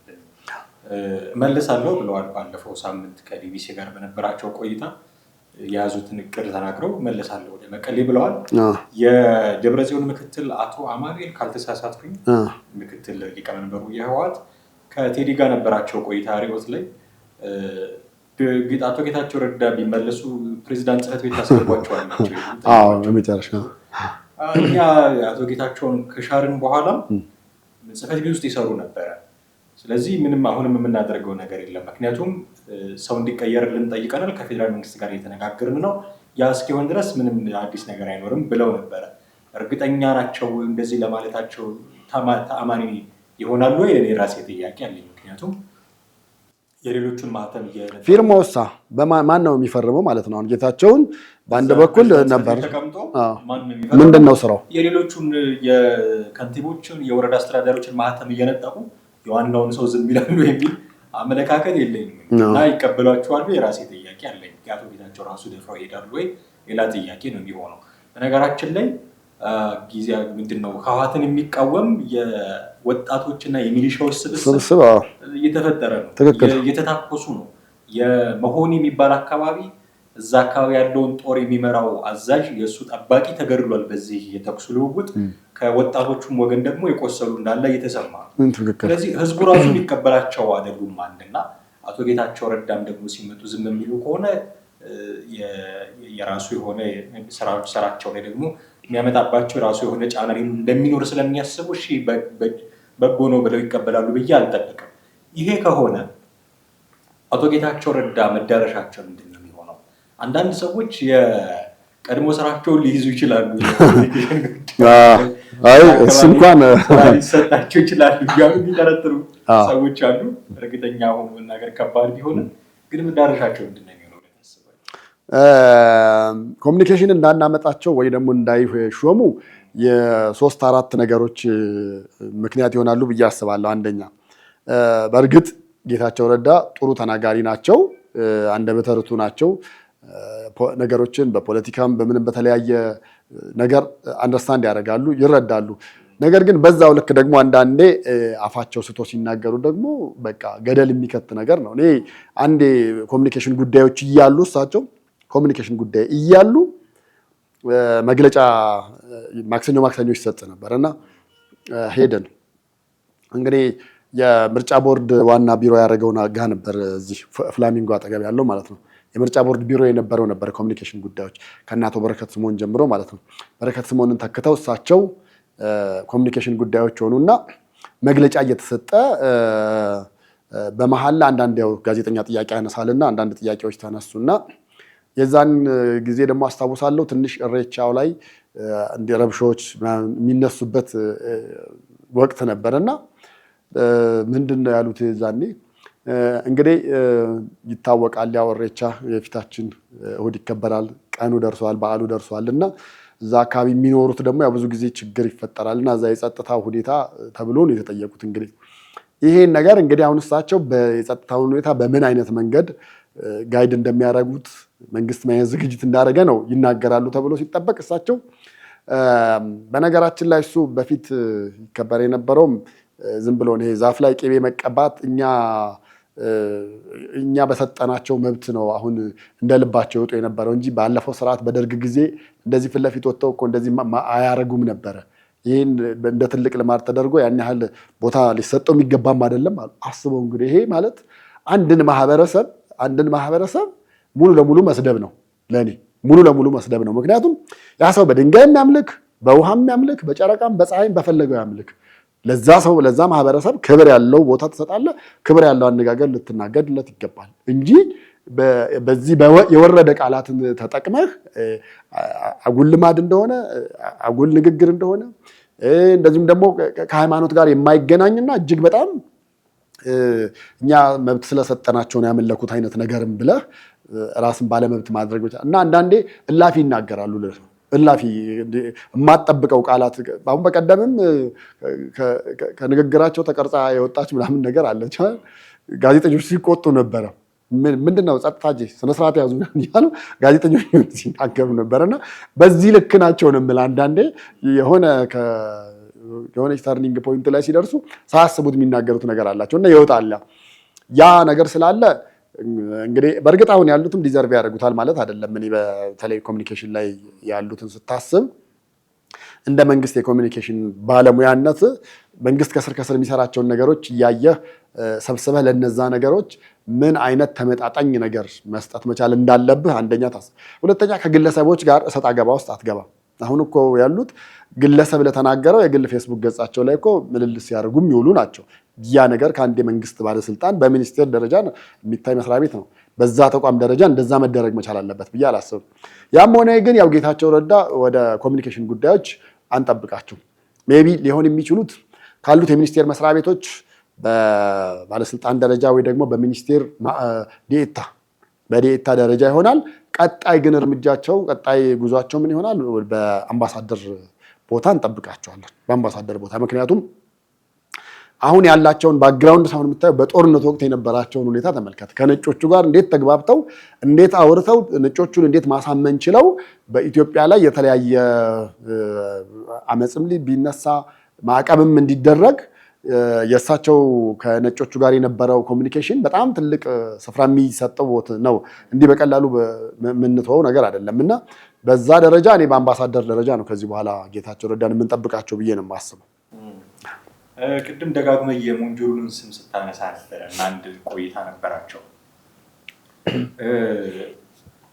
[SPEAKER 2] እመልሳለሁ ብለዋል። ባለፈው ሳምንት ከቢቢሲ ጋር በነበራቸው ቆይታ የያዙትን እቅድ ተናግረው እመልሳለሁ ወደ መቀሌ ብለዋል። የደብረጽዮን ምክትል አቶ አማኑኤል ካልተሳሳትኩኝ ምክትል ሊቀመንበሩ የህወሓት ከቴዲ ጋር ነበራቸው ቆይታ ሪዮት ላይ አቶ ጌታቸው ረዳ ቢመለሱ ፕሬዚዳንት ጽሕፈት ቤት ታስገቧቸዋል ናቸው።
[SPEAKER 1] መጨረሻ
[SPEAKER 2] እኛ አቶ ጌታቸውን ከሻርን በኋላ ጽሕፈት ቤት ውስጥ ይሰሩ ነበረ። ስለዚህ ምንም አሁንም የምናደርገው ነገር የለም። ምክንያቱም ሰው እንዲቀየርልን ጠይቀናል፣ ከፌዴራል መንግስት ጋር እየተነጋገርን ነው። ያ እስኪሆን ድረስ ምንም አዲስ ነገር አይኖርም ብለው ነበረ። እርግጠኛ ናቸው እንደዚህ ለማለታቸው? ተአማኒ ይሆናሉ ወይ? እኔ ራሴ ጥያቄ አለኝ። ምክንያቱም የሌሎቹን ማህተም
[SPEAKER 1] ፊርማውሳ ማን ነው የሚፈርመው ማለት ነው? አሁን ጌታቸውን በአንድ በኩል ነበር ምንድን ነው ስራው?
[SPEAKER 2] የሌሎቹን የከንቲቦችን የወረዳ አስተዳዳሪዎችን ማህተም እየነጠቁ የዋናውን ሰው ዝም ይላሉ የሚል አመለካከት የለኝም እና ይቀበሏቸዋሉ? የራሴ ጥያቄ አለኝ። አቶ ጌታቸው ራሱ ደፍረው ይሄዳሉ ወይ? ሌላ ጥያቄ ነው የሚሆነው። በነገራችን ላይ ጊዜ ምንድነው ህወሓትን የሚቃወም የወጣቶችና የሚሊሻዎች ስብስብ እየተፈጠረ ነው፣ እየተታኮሱ ነው። የመሆን የሚባል አካባቢ እዛ አካባቢ ያለውን ጦር የሚመራው አዛዥ የእሱ ጠባቂ ተገድሏል በዚህ የተኩስ ልውውጥ። ከወጣቶቹም ወገን ደግሞ የቆሰሉ እንዳለ እየተሰማ ነው። ስለዚህ ህዝቡ ራሱ የሚቀበላቸው አይደሉም አንድና አቶ ጌታቸው ረዳም ደግሞ ሲመጡ ዝም የሚሉ ከሆነ የራሱ የሆነ ስራቸው ላይ ደግሞ የሚያመጣባቸው የራሱ የሆነ ጫና እንደሚኖር ስለሚያስቡ እሺ በጎ ነው ብለው ይቀበላሉ ብዬ አልጠብቅም። ይሄ ከሆነ አቶ ጌታቸው ረዳ መዳረሻቸው ምንድን ነው የሚሆነው? አንዳንድ ሰዎች የቀድሞ ስራቸውን ሊይዙ ይችላሉ፣
[SPEAKER 1] እሱ እንኳን
[SPEAKER 2] ሊሰጣቸው ይችላሉ እያሉ የሚጠረጥሩ ሰዎች አሉ። እርግጠኛ ሆኖ መናገር ከባድ ቢሆንም ግን መዳረሻቸው ምንድን ነው የሚሆነው?
[SPEAKER 1] ኮሚኒኬሽን እንዳናመጣቸው ወይ ደግሞ እንዳይሾሙ የ3-4 ነገሮች ምክንያት ይሆናሉ ብዬ አስባለሁ። አንደኛ በእርግጥ ጌታቸው ረዳ ጥሩ ተናጋሪ ናቸው፣ አንደበተ ርቱዕ ናቸው። ነገሮችን በፖለቲካም በምንም በተለያየ ነገር አንደርስታንድ ያደርጋሉ፣ ይረዳሉ። ነገር ግን በዛው ልክ ደግሞ አንዳንዴ አፋቸው ስቶ ሲናገሩ ደግሞ በቃ ገደል የሚከት ነገር ነው። እኔ አንዴ ኮሚኒኬሽን ጉዳዮች እያሉ እሳቸው ኮሚኒኬሽን ጉዳይ እያሉ መግለጫ ማክሰኞ ይሰጥ ነበር እና ሄደን እንግዲህ የምርጫ ቦርድ ዋና ቢሮ ያደረገውን ጋ ነበር እዚህ ፍላሚንጎ አጠገብ ያለው ማለት ነው። የምርጫ ቦርድ ቢሮ የነበረው ነበር ኮሚኒኬሽን ጉዳዮች ከአቶ በረከት ስምኦን ጀምሮ ማለት ነው። በረከት ስምኦንን ተክተው እሳቸው ኮሚኒኬሽን ጉዳዮች ሆኑና መግለጫ እየተሰጠ በመሀል አንዳንድ ያው ጋዜጠኛ ጥያቄ ያነሳልና አንዳንድ ጥያቄዎች ተነሱና የዛን ጊዜ ደግሞ አስታውሳለሁ ትንሽ እሬቻው ላይ እንደ ረብሾች የሚነሱበት ወቅት ነበርና ምንድነው ያሉት ዛኔ እንግዲህ ይታወቃል፣ ያው እሬቻ የፊታችን እሑድ ይከበራል፣ ቀኑ ደርሷል፣ በዓሉ ደርሷልና እዛ አካባቢ የሚኖሩት ደግሞ ያው ብዙ ጊዜ ችግር ይፈጠራልና እዛ የጸጥታ ሁኔታ ተብሎ ነው የተጠየቁት። እንግዲህ ይሄን ነገር እንግዲህ አሁን እሳቸው በጸጥታው ሁኔታ በምን አይነት መንገድ ጋይድ እንደሚያደርጉት መንግስት ምን አይነት ዝግጅት እንዳደረገ ነው ይናገራሉ ተብሎ ሲጠበቅ እሳቸው በነገራችን ላይ እሱ በፊት ይከበር የነበረውም ዝም ብሎ ነው ዛፍ ላይ ቅቤ መቀባት እኛ በሰጠናቸው መብት ነው አሁን እንደልባቸው ወጡ የነበረው እንጂ ባለፈው ስርዓት በደርግ ጊዜ እንደዚህ ፊት ለፊት ወጥተው እኮ እንደዚህ አያረጉም ነበረ። ይሄን እንደ ትልቅ ልማድ ተደርጎ ያን ያህል ቦታ ሊሰጠው የሚገባም አይደለም አሉ። አስበው እንግዲህ ይሄ ማለት አንድን ማህበረሰብ ሙሉ ለሙሉ መስደብ ነው። ለኔ ሙሉ ለሙሉ መስደብ ነው። ምክንያቱም ያ ሰው በድንጋይ የሚያምልክ በውሃም የሚያምልክ በጨረቃም በፀሐይም በፈለገው ያምልክ፣ ለዛ ሰው ለዛ ማህበረሰብ ክብር ያለው ቦታ ትሰጣለህ፣ ክብር ያለው አነጋገር ልትናገርለት ይገባል እንጂ በዚህ የወረደ ቃላትን ተጠቅመህ አጉል ልማድ እንደሆነ አጉል ንግግር እንደሆነ እንደዚህም ደግሞ ከሃይማኖት ጋር የማይገናኝና እጅግ በጣም እኛ መብት ስለሰጠናቸው ነው ያመለኩት አይነት ነገርም ብለህ ራስን ባለመብት ማድረግ ብቻ እና አንዳንዴ እላፊ ይናገራሉ። እላፊ የማትጠብቀው ቃላት አሁን በቀደምም ከንግግራቸው ተቀርጻ የወጣች ምናምን ነገር አለች። ጋዜጠኞች ሲቆጡ ነበረ። ምንድነው ጸጥታ ስነስርዓት ያዙ እያሉ ጋዜጠኞች ሲናገሩ ነበረና በዚህ ልክ ናቸው ነው የምልህ። አንዳንዴ የሆነች ተርኒንግ ፖይንት ላይ ሲደርሱ ሳያስቡት የሚናገሩት ነገር አላቸው እና ይወጣል። ያ ነገር ስላለ እንግዲህ በእርግጥ አሁን ያሉትም ዲዘርቭ ያደርጉታል ማለት አይደለም። እኔ በተለይ ኮሚኒኬሽን ላይ ያሉትን ስታስብ እንደ መንግስት የኮሚኒኬሽን ባለሙያነት መንግስት ከስር ከስር የሚሰራቸውን ነገሮች እያየህ ሰብስበህ ለነዛ ነገሮች ምን አይነት ተመጣጣኝ ነገር መስጠት መቻል እንዳለብህ አንደኛ ታስብ። ሁለተኛ ከግለሰቦች ጋር እሰጥ አገባ ውስጥ አትገባም። አሁን እኮ ያሉት ግለሰብ ለተናገረው የግል ፌስቡክ ገጻቸው ላይ እኮ ምልልስ ሲያደርጉ የሚውሉ ናቸው። ያ ነገር ከአንድ የመንግስት ባለስልጣን በሚኒስቴር ደረጃ የሚታይ መስሪያ ቤት ነው። በዛ ተቋም ደረጃ እንደዛ መደረግ መቻል አለበት ብዬ አላስብም። ያም ሆነ ግን ያው ጌታቸው ረዳ ወደ ኮሚኒኬሽን ጉዳዮች አንጠብቃቸው። ሜይ ቢ ሊሆን የሚችሉት ካሉት የሚኒስቴር መስሪያ ቤቶች በባለስልጣን ደረጃ ወይ ደግሞ በሚኒስቴር በዲኤታ ደረጃ ይሆናል። ቀጣይ ግን እርምጃቸው ቀጣይ ጉዟቸው ምን ይሆናል? በአምባሳደር ቦታ እንጠብቃቸዋለን። በአምባሳደር ቦታ ምክንያቱም አሁን ያላቸውን ባክግራውንድ ሳይሆን የምታየው በጦርነት ወቅት የነበራቸውን ሁኔታ ተመልከት። ከነጮቹ ጋር እንዴት ተግባብተው እንዴት አውርተው ነጮቹን እንዴት ማሳመን ችለው በኢትዮጵያ ላይ የተለያየ አመፅም ቢነሳ ማዕቀብም እንዲደረግ የእሳቸው ከነጮቹ ጋር የነበረው ኮሚኒኬሽን በጣም ትልቅ ስፍራ የሚሰጠው ነው። እንዲህ በቀላሉ የምንተወው ነገር አይደለም እና በዛ ደረጃ እኔ በአምባሳደር ደረጃ ነው ከዚህ በኋላ ጌታቸው ረዳን የምንጠብቃቸው ብዬ ነው የማስበው።
[SPEAKER 2] ቅድም ደጋግመህ የሞንጆሪኖን ስም ስታነሳ ነበረ እና አንድ ቆይታ ነበራቸው።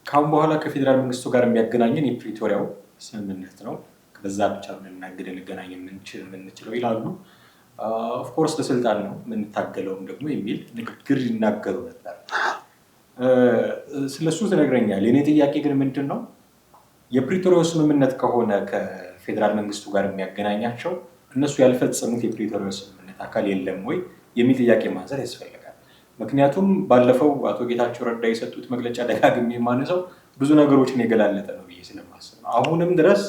[SPEAKER 2] ካሁን በኋላ ከፌዴራል መንግስቱ ጋር የሚያገናኘን የፕሪቶሪያው ስምምነት ነው፣ በዛ ብቻ ልናግድ ልገናኝ የምንችለው ይላሉ። ኦፍኮርስ ለስልጣን ነው የምንታገለውም ደግሞ የሚል ንግግር ይናገሩ ነበር። ስለሱ ትነግረኛለህ። የኔ ጥያቄ ግን ምንድን ነው የፕሪቶሪያው ስምምነት ከሆነ ከፌዴራል መንግስቱ ጋር የሚያገናኛቸው እነሱ ያልፈጸሙት የፕሪቶሪያው ስምምነት አካል የለም ወይ የሚል ጥያቄ ማንሳት ያስፈልጋል። ምክንያቱም ባለፈው አቶ ጌታቸው ረዳ የሰጡት መግለጫ ደጋግሜ የማነሳው ብዙ ነገሮችን የገላለጠ ነው ብዬ ስለማስብ ነው። አሁንም ድረስ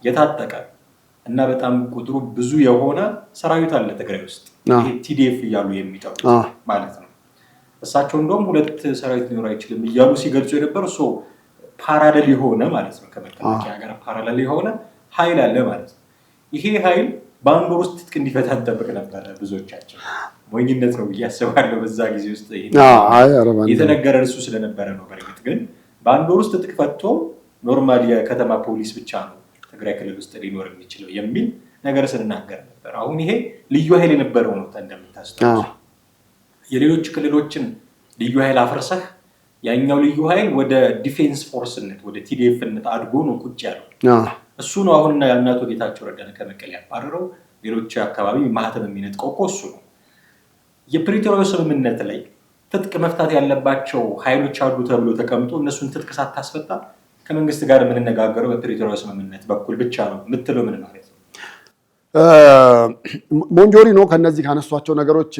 [SPEAKER 2] የታጠቀ እና በጣም ቁጥሩ ብዙ የሆነ ሰራዊት አለ ትግራይ ውስጥ፣ ቲዲኤፍ እያሉ የሚጠሩት ማለት ነው። እሳቸው እንደውም 2 ሰራዊት ሊኖር አይችልም እያሉ ሲገልጹ የነበር ሰው ፓራሌል የሆነ ማለት ነው፣ ከመከላከያ ጋር ፓራሌል የሆነ ኃይል አለ ማለት ነው። ይሄ ኃይል በአንድ ወር ውስጥ ትጥቅ እንዲፈታ እንጠብቅ ነበረ። ብዙዎቻችን ሞኝነት ነው ብዬ አስባለሁ። በዛ ጊዜ ውስጥ የተነገረ እሱ ስለነበረ ነው። በእርግጥ ግን በአንድ ወር ውስጥ ትጥቅ ፈቶ ኖርማል የከተማ ፖሊስ ብቻ ነው ትግራይ ክልል ውስጥ ሊኖር የሚችለው የሚል ነገር ስንናገር ነበር። አሁን ይሄ ልዩ ኃይል የነበረው ነው። እንደምታስታውሱ የሌሎች ክልሎችን ልዩ ኃይል አፍርሰህ ያኛው ልዩ ኃይል ወደ ዲፌንስ ፎርስነት ወደ ቲዲኤፍነት አድጎ ነው ቁጭ ያለው። እሱ ነው አሁን አቶ ጌታቸው ረዳን ከመቀሌ ያባረረው። ሌሎች አካባቢ ማህተም የሚነጥቀው እኮ እሱ ነው። የፕሪቶሪያው ስምምነት ላይ ትጥቅ መፍታት ያለባቸው ኃይሎች አሉ ተብሎ ተቀምጦ እነሱን ትጥቅ ሳታስፈታ ከመንግስት ጋር የምንነጋገረው በፕሪቶሪያው ስምምነት በኩል ብቻ ነው የምትለው ምን ማለት ነው?
[SPEAKER 1] ሞንጆሪኖ ከነዚህ ካነሷቸው ነገሮች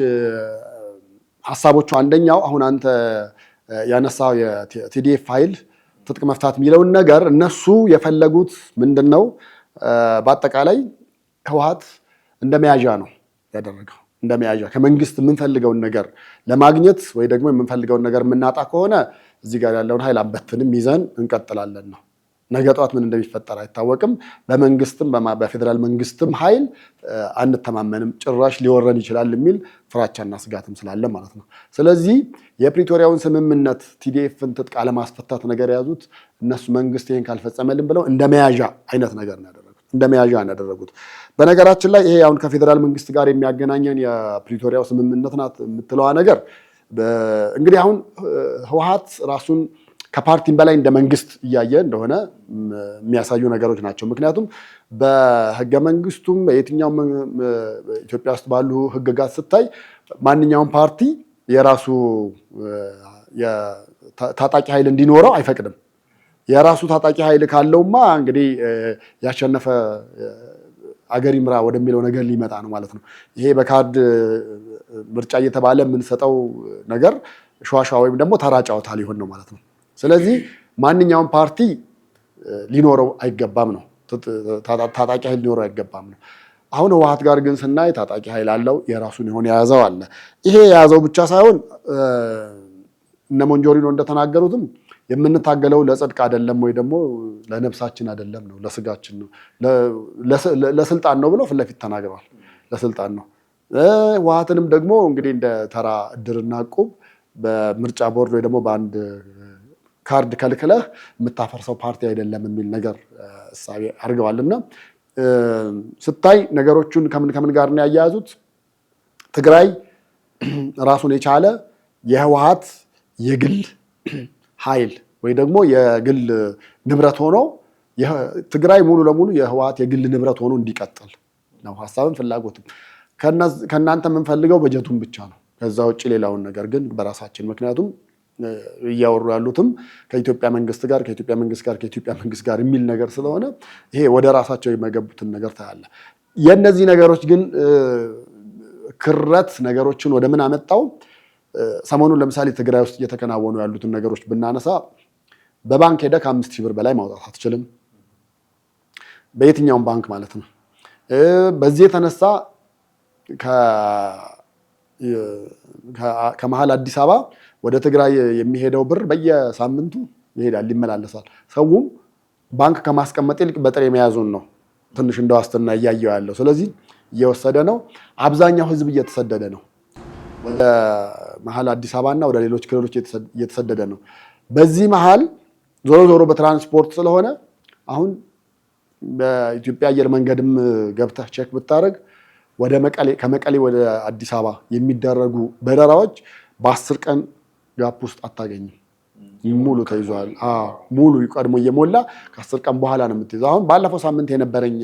[SPEAKER 1] ሀሳቦቹ አንደኛው አሁን አንተ ያነሳው የቲዲኤፍ ኃይል ትጥቅ መፍታት የሚለውን ነገር እነሱ የፈለጉት ምንድነው? በአጠቃላይ ህወሓት እንደመያዣ ነው ያደረገው። እንደመያዣ ከመንግስት የምንፈልገውን ነገር ለማግኘት ወይ ደግሞ የምንፈልገውን ነገር የምናጣ ከሆነ እዚህ ጋር ያለውን ኃይል አንበትንም ይዘን እንቀጥላለን ነው። ነገ ጠዋት ምን እንደሚፈጠር አይታወቅም። በመንግስትም በፌዴራል መንግስትም ኃይል አንተማመንም፣ ጭራሽ ሊወረን ይችላል የሚል ፍራቻና ስጋትም ስላለ ማለት ነው። ስለዚህ የፕሪቶሪያውን ስምምነት ቲዲኤፍን ትጥቅ አለማስፈታት ነገር የያዙት እነሱ መንግስት ይሄን ካልፈጸመልን ብለው እንደ መያዣ አይነት ነገር ነው ያደረጉት። እንደ መያዣ ነው ያደረጉት። በነገራችን ላይ ይሄ አሁን ከፌዴራል መንግስት ጋር የሚያገናኘን የፕሪቶሪያው ስምምነት ናት የምትለዋ ነገር እንግዲህ አሁን ህወሓት ራሱን ከፓርቲም በላይ እንደ መንግስት እያየ እንደሆነ የሚያሳዩ ነገሮች ናቸው። ምክንያቱም በህገ መንግስቱም በየትኛውም ኢትዮጵያ ውስጥ ባሉ ህግጋት ስታይ ማንኛውም ፓርቲ የራሱ ታጣቂ ኃይል እንዲኖረው አይፈቅድም። የራሱ ታጣቂ ኃይል ካለውማ እንግዲህ ያሸነፈ አገር ይምራ ወደሚለው ነገር ሊመጣ ነው ማለት ነው። ይሄ በካርድ ምርጫ እየተባለ የምንሰጠው ነገር ሸዋሸዋ ወይም ደግሞ ተራ ጨዋታ ሊሆን ነው ማለት ነው። ስለዚህ ማንኛውም ፓርቲ ሊኖረው አይገባም ነው፣ ታጣቂ ኃይል ሊኖረው አይገባም ነው። አሁን ህወሓት ጋር ግን ስናይ ታጣቂ ኃይል አለው፣ የራሱን የሆነ የያዘው አለ። ይሄ የያዘው ብቻ ሳይሆን እነ ሞንጆሪኖ እንደተናገሩትም የምንታገለው ለጽድቅ አይደለም ወይ ደግሞ ለነፍሳችን አይደለም ነው፣ ለስጋችን ነው፣ ለስልጣን ነው ብለው ፊት ለፊት ተናግረዋል። ለስልጣን ነው። ህወሓትንም ደግሞ እንግዲህ እንደ ተራ እድርና ዕቁብ በምርጫ ቦርድ ወይ ደግሞ በአንድ ካርድ ከልክለህ የምታፈርሰው ፓርቲ አይደለም የሚል ነገር እሳቤ አድርገዋልና ስታይ ነገሮቹን ከምን ጋር ነው ያያያዙት? ትግራይ ራሱን የቻለ የህወሓት የግል ኃይል ወይ ደግሞ የግል ንብረት ሆኖ ትግራይ ሙሉ ለሙሉ የህወሓት የግል ንብረት ሆኖ እንዲቀጥል ነው ሀሳብን ፍላጎትም። ከእናንተ የምንፈልገው በጀቱን ብቻ ነው። ከዛ ውጭ ሌላውን ነገር ግን በራሳችን ምክንያቱም እያወሩ ያሉትም ከኢትዮጵያ መንግስት ጋር የሚል ነገር ስለሆነ ይሄ ወደ ራሳቸው የመገቡትን ነገር ታያለ። የእነዚህ ነገሮች ግን ክረት ነገሮችን ወደ ምን አመጣው? ሰሞኑን ለምሳሌ ትግራይ ውስጥ እየተከናወኑ ያሉትን ነገሮች ብናነሳ በባንክ ሄደ ከ5,000 ብር በላይ ማውጣት አትችልም፣ በየትኛውም ባንክ ማለት ነው። በዚህ የተነሳ ከመሀል አዲስ አበባ ወደ ትግራይ የሚሄደው ብር በየሳምንቱ ይሄዳል፣ ይመላለሳል። ሰውም ባንክ ከማስቀመጥ ይልቅ በጥሬ መያዙን ነው ትንሽ እንደ ዋስትና እያየው ያለው። ስለዚህ እየወሰደ ነው። አብዛኛው ህዝብ እየተሰደደ ነው። ወደ መሀል አዲስ አበባና ወደ ሌሎች ክልሎች እየተሰደደ ነው። በዚህ መሀል ዞሮ ዞሮ በትራንስፖርት ስለሆነ አሁን በኢትዮጵያ አየር መንገድም ገብተህ ቼክ ብታደርግ ከመቀሌ ወደ አዲስ አበባ የሚደረጉ በረራዎች በ10 ቀን ጋፕ ውስጥ አታገኝም። ሙሉ ተይዟል። ሙሉ ቀድሞ እየሞላ ከ10 ቀን በኋላ ነው የምትይዘው። አሁን ባለፈው ሳምንት የነበረኝ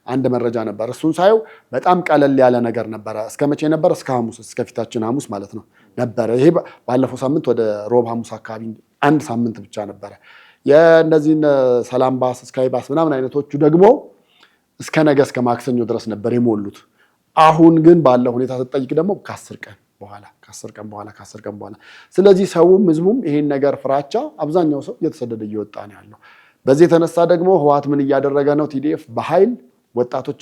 [SPEAKER 1] አንድ መረጃ ነበር። እሱን ሳየው በጣም ቀለል ያለ ነገር ነበረ። እስከ መቼ ነበር? እስከ ሐሙስ፣ እስከ ፊታችን ሐሙስ ማለት ነው ነበረ። ይሄ ባለፈው ሳምንት ወደ ሮብ ሐሙስ አካባቢ አንድ ሳምንት ብቻ ነበረ። የእነዚህን ሰላም ባስ፣ ስካይ ባስ ምናምን አይነቶቹ ደግሞ እስከ ነገ እስከ ማክሰኞ ድረስ ነበር የሞሉት። አሁን ግን ባለው ሁኔታ ስትጠይቅ ደግሞ ከ10 ቀን በኋላ። ስለዚህ ሰውም ህዝቡም ይሄን ነገር ፍራቻ አብዛኛው ሰው እየተሰደደ እየወጣ ነው ያለው። በዚህ የተነሳ ደግሞ ህወሓት ምን እያደረገ ነው? ቲዲኤፍ በኃይል ወጣቶች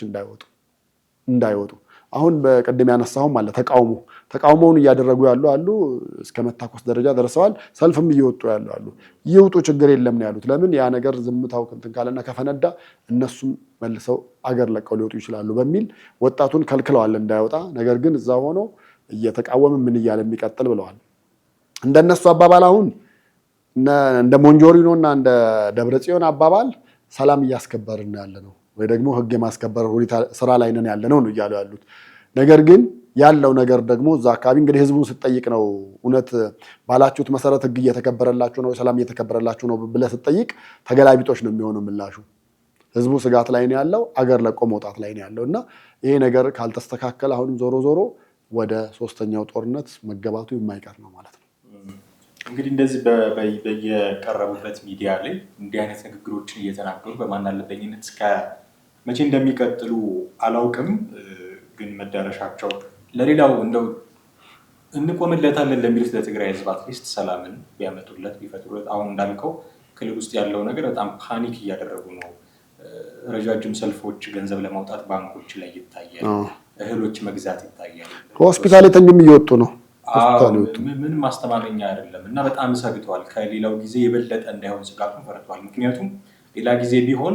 [SPEAKER 1] እንዳይወጡ አሁን በቀደም ያነሳውም አለ ተቃውሞውን እያደረጉ ያሉ አሉ። እስከ መታኮስ ደረጃ ደርሰዋል። ሰልፍም እየወጡ ያሉ አሉ። ይውጡ ችግር የለም ነው ያሉት። ለምን ያ ነገር ዝምታው እንትን ካለና ከፈነዳ እነሱም መልሰው አገር ለቀው ሊወጡ ይችላሉ በሚል ወጣቱን ከልክለዋል እንዳይወጣ። ነገር ግን እዛ ሆኖ እየተቃወመ ምን እያለ የሚቀጥል ብለዋል። እንደነሱ አባባል አሁን እንደ ሞንጆሪኖ እና እንደ ደብረጽዮን አባባል ሰላም እያስከበርን ያለ ነው ወይ ደግሞ ህግ የማስከበር ሁኔታ ስራ ላይ ነን ያለ ነው እያሉ ያሉት። ነገር ግን ያለው ነገር ደግሞ እዛ አካባቢ እንግዲህ ህዝቡን ስትጠይቅ ነው እውነት ባላችሁት መሰረት ህግ እየተከበረላችሁ ነው፣ ሰላም እየተከበረላችሁ ነው ብለህ ስትጠይቅ ተገላቢጦች ነው የሚሆነው ምላሹ። ህዝቡ ስጋት ላይ ነው ያለው፣ አገር ለቆ መውጣት ላይ ነው ያለው እና ይሄ ነገር ካልተስተካከለ አሁንም ዞሮ ወደ 3ኛው ጦርነት መገባቱ የማይቀር ነው ማለት ነው።
[SPEAKER 2] እንግዲህ እንደዚህ በየቀረቡበት ሚዲያ ላይ እንዲህ አይነት ንግግሮችን እየተናገሩ በማናለበኝነት እስከ መቼ እንደሚቀጥሉ አላውቅም። ግን መዳረሻቸው ለሌላው እንደው እንቆምለታለን ለሚሉት ለትግራይ ህዝብ አትሊስት ሰላምን ቢያመጡለት ቢፈጥሩለት። አሁን እንዳልከው ክልል ውስጥ ያለው ነገር በጣም ፓኒክ እያደረጉ ነው። ረጃጅም ሰልፎች ገንዘብ ለማውጣት ባንኮች ላይ ይታያል። እህሎች መግዛት ይታያል።
[SPEAKER 1] ሆስፒታል የተኙም እየወጡ ነው።
[SPEAKER 2] ምንም ማስተማመኛ አይደለም እና በጣም ሰግተዋል። ከሌላው ጊዜ የበለጠ እንዳይሆን ስጋቱን ፈርተዋል። ምክንያቱም ሌላ ጊዜ ቢሆን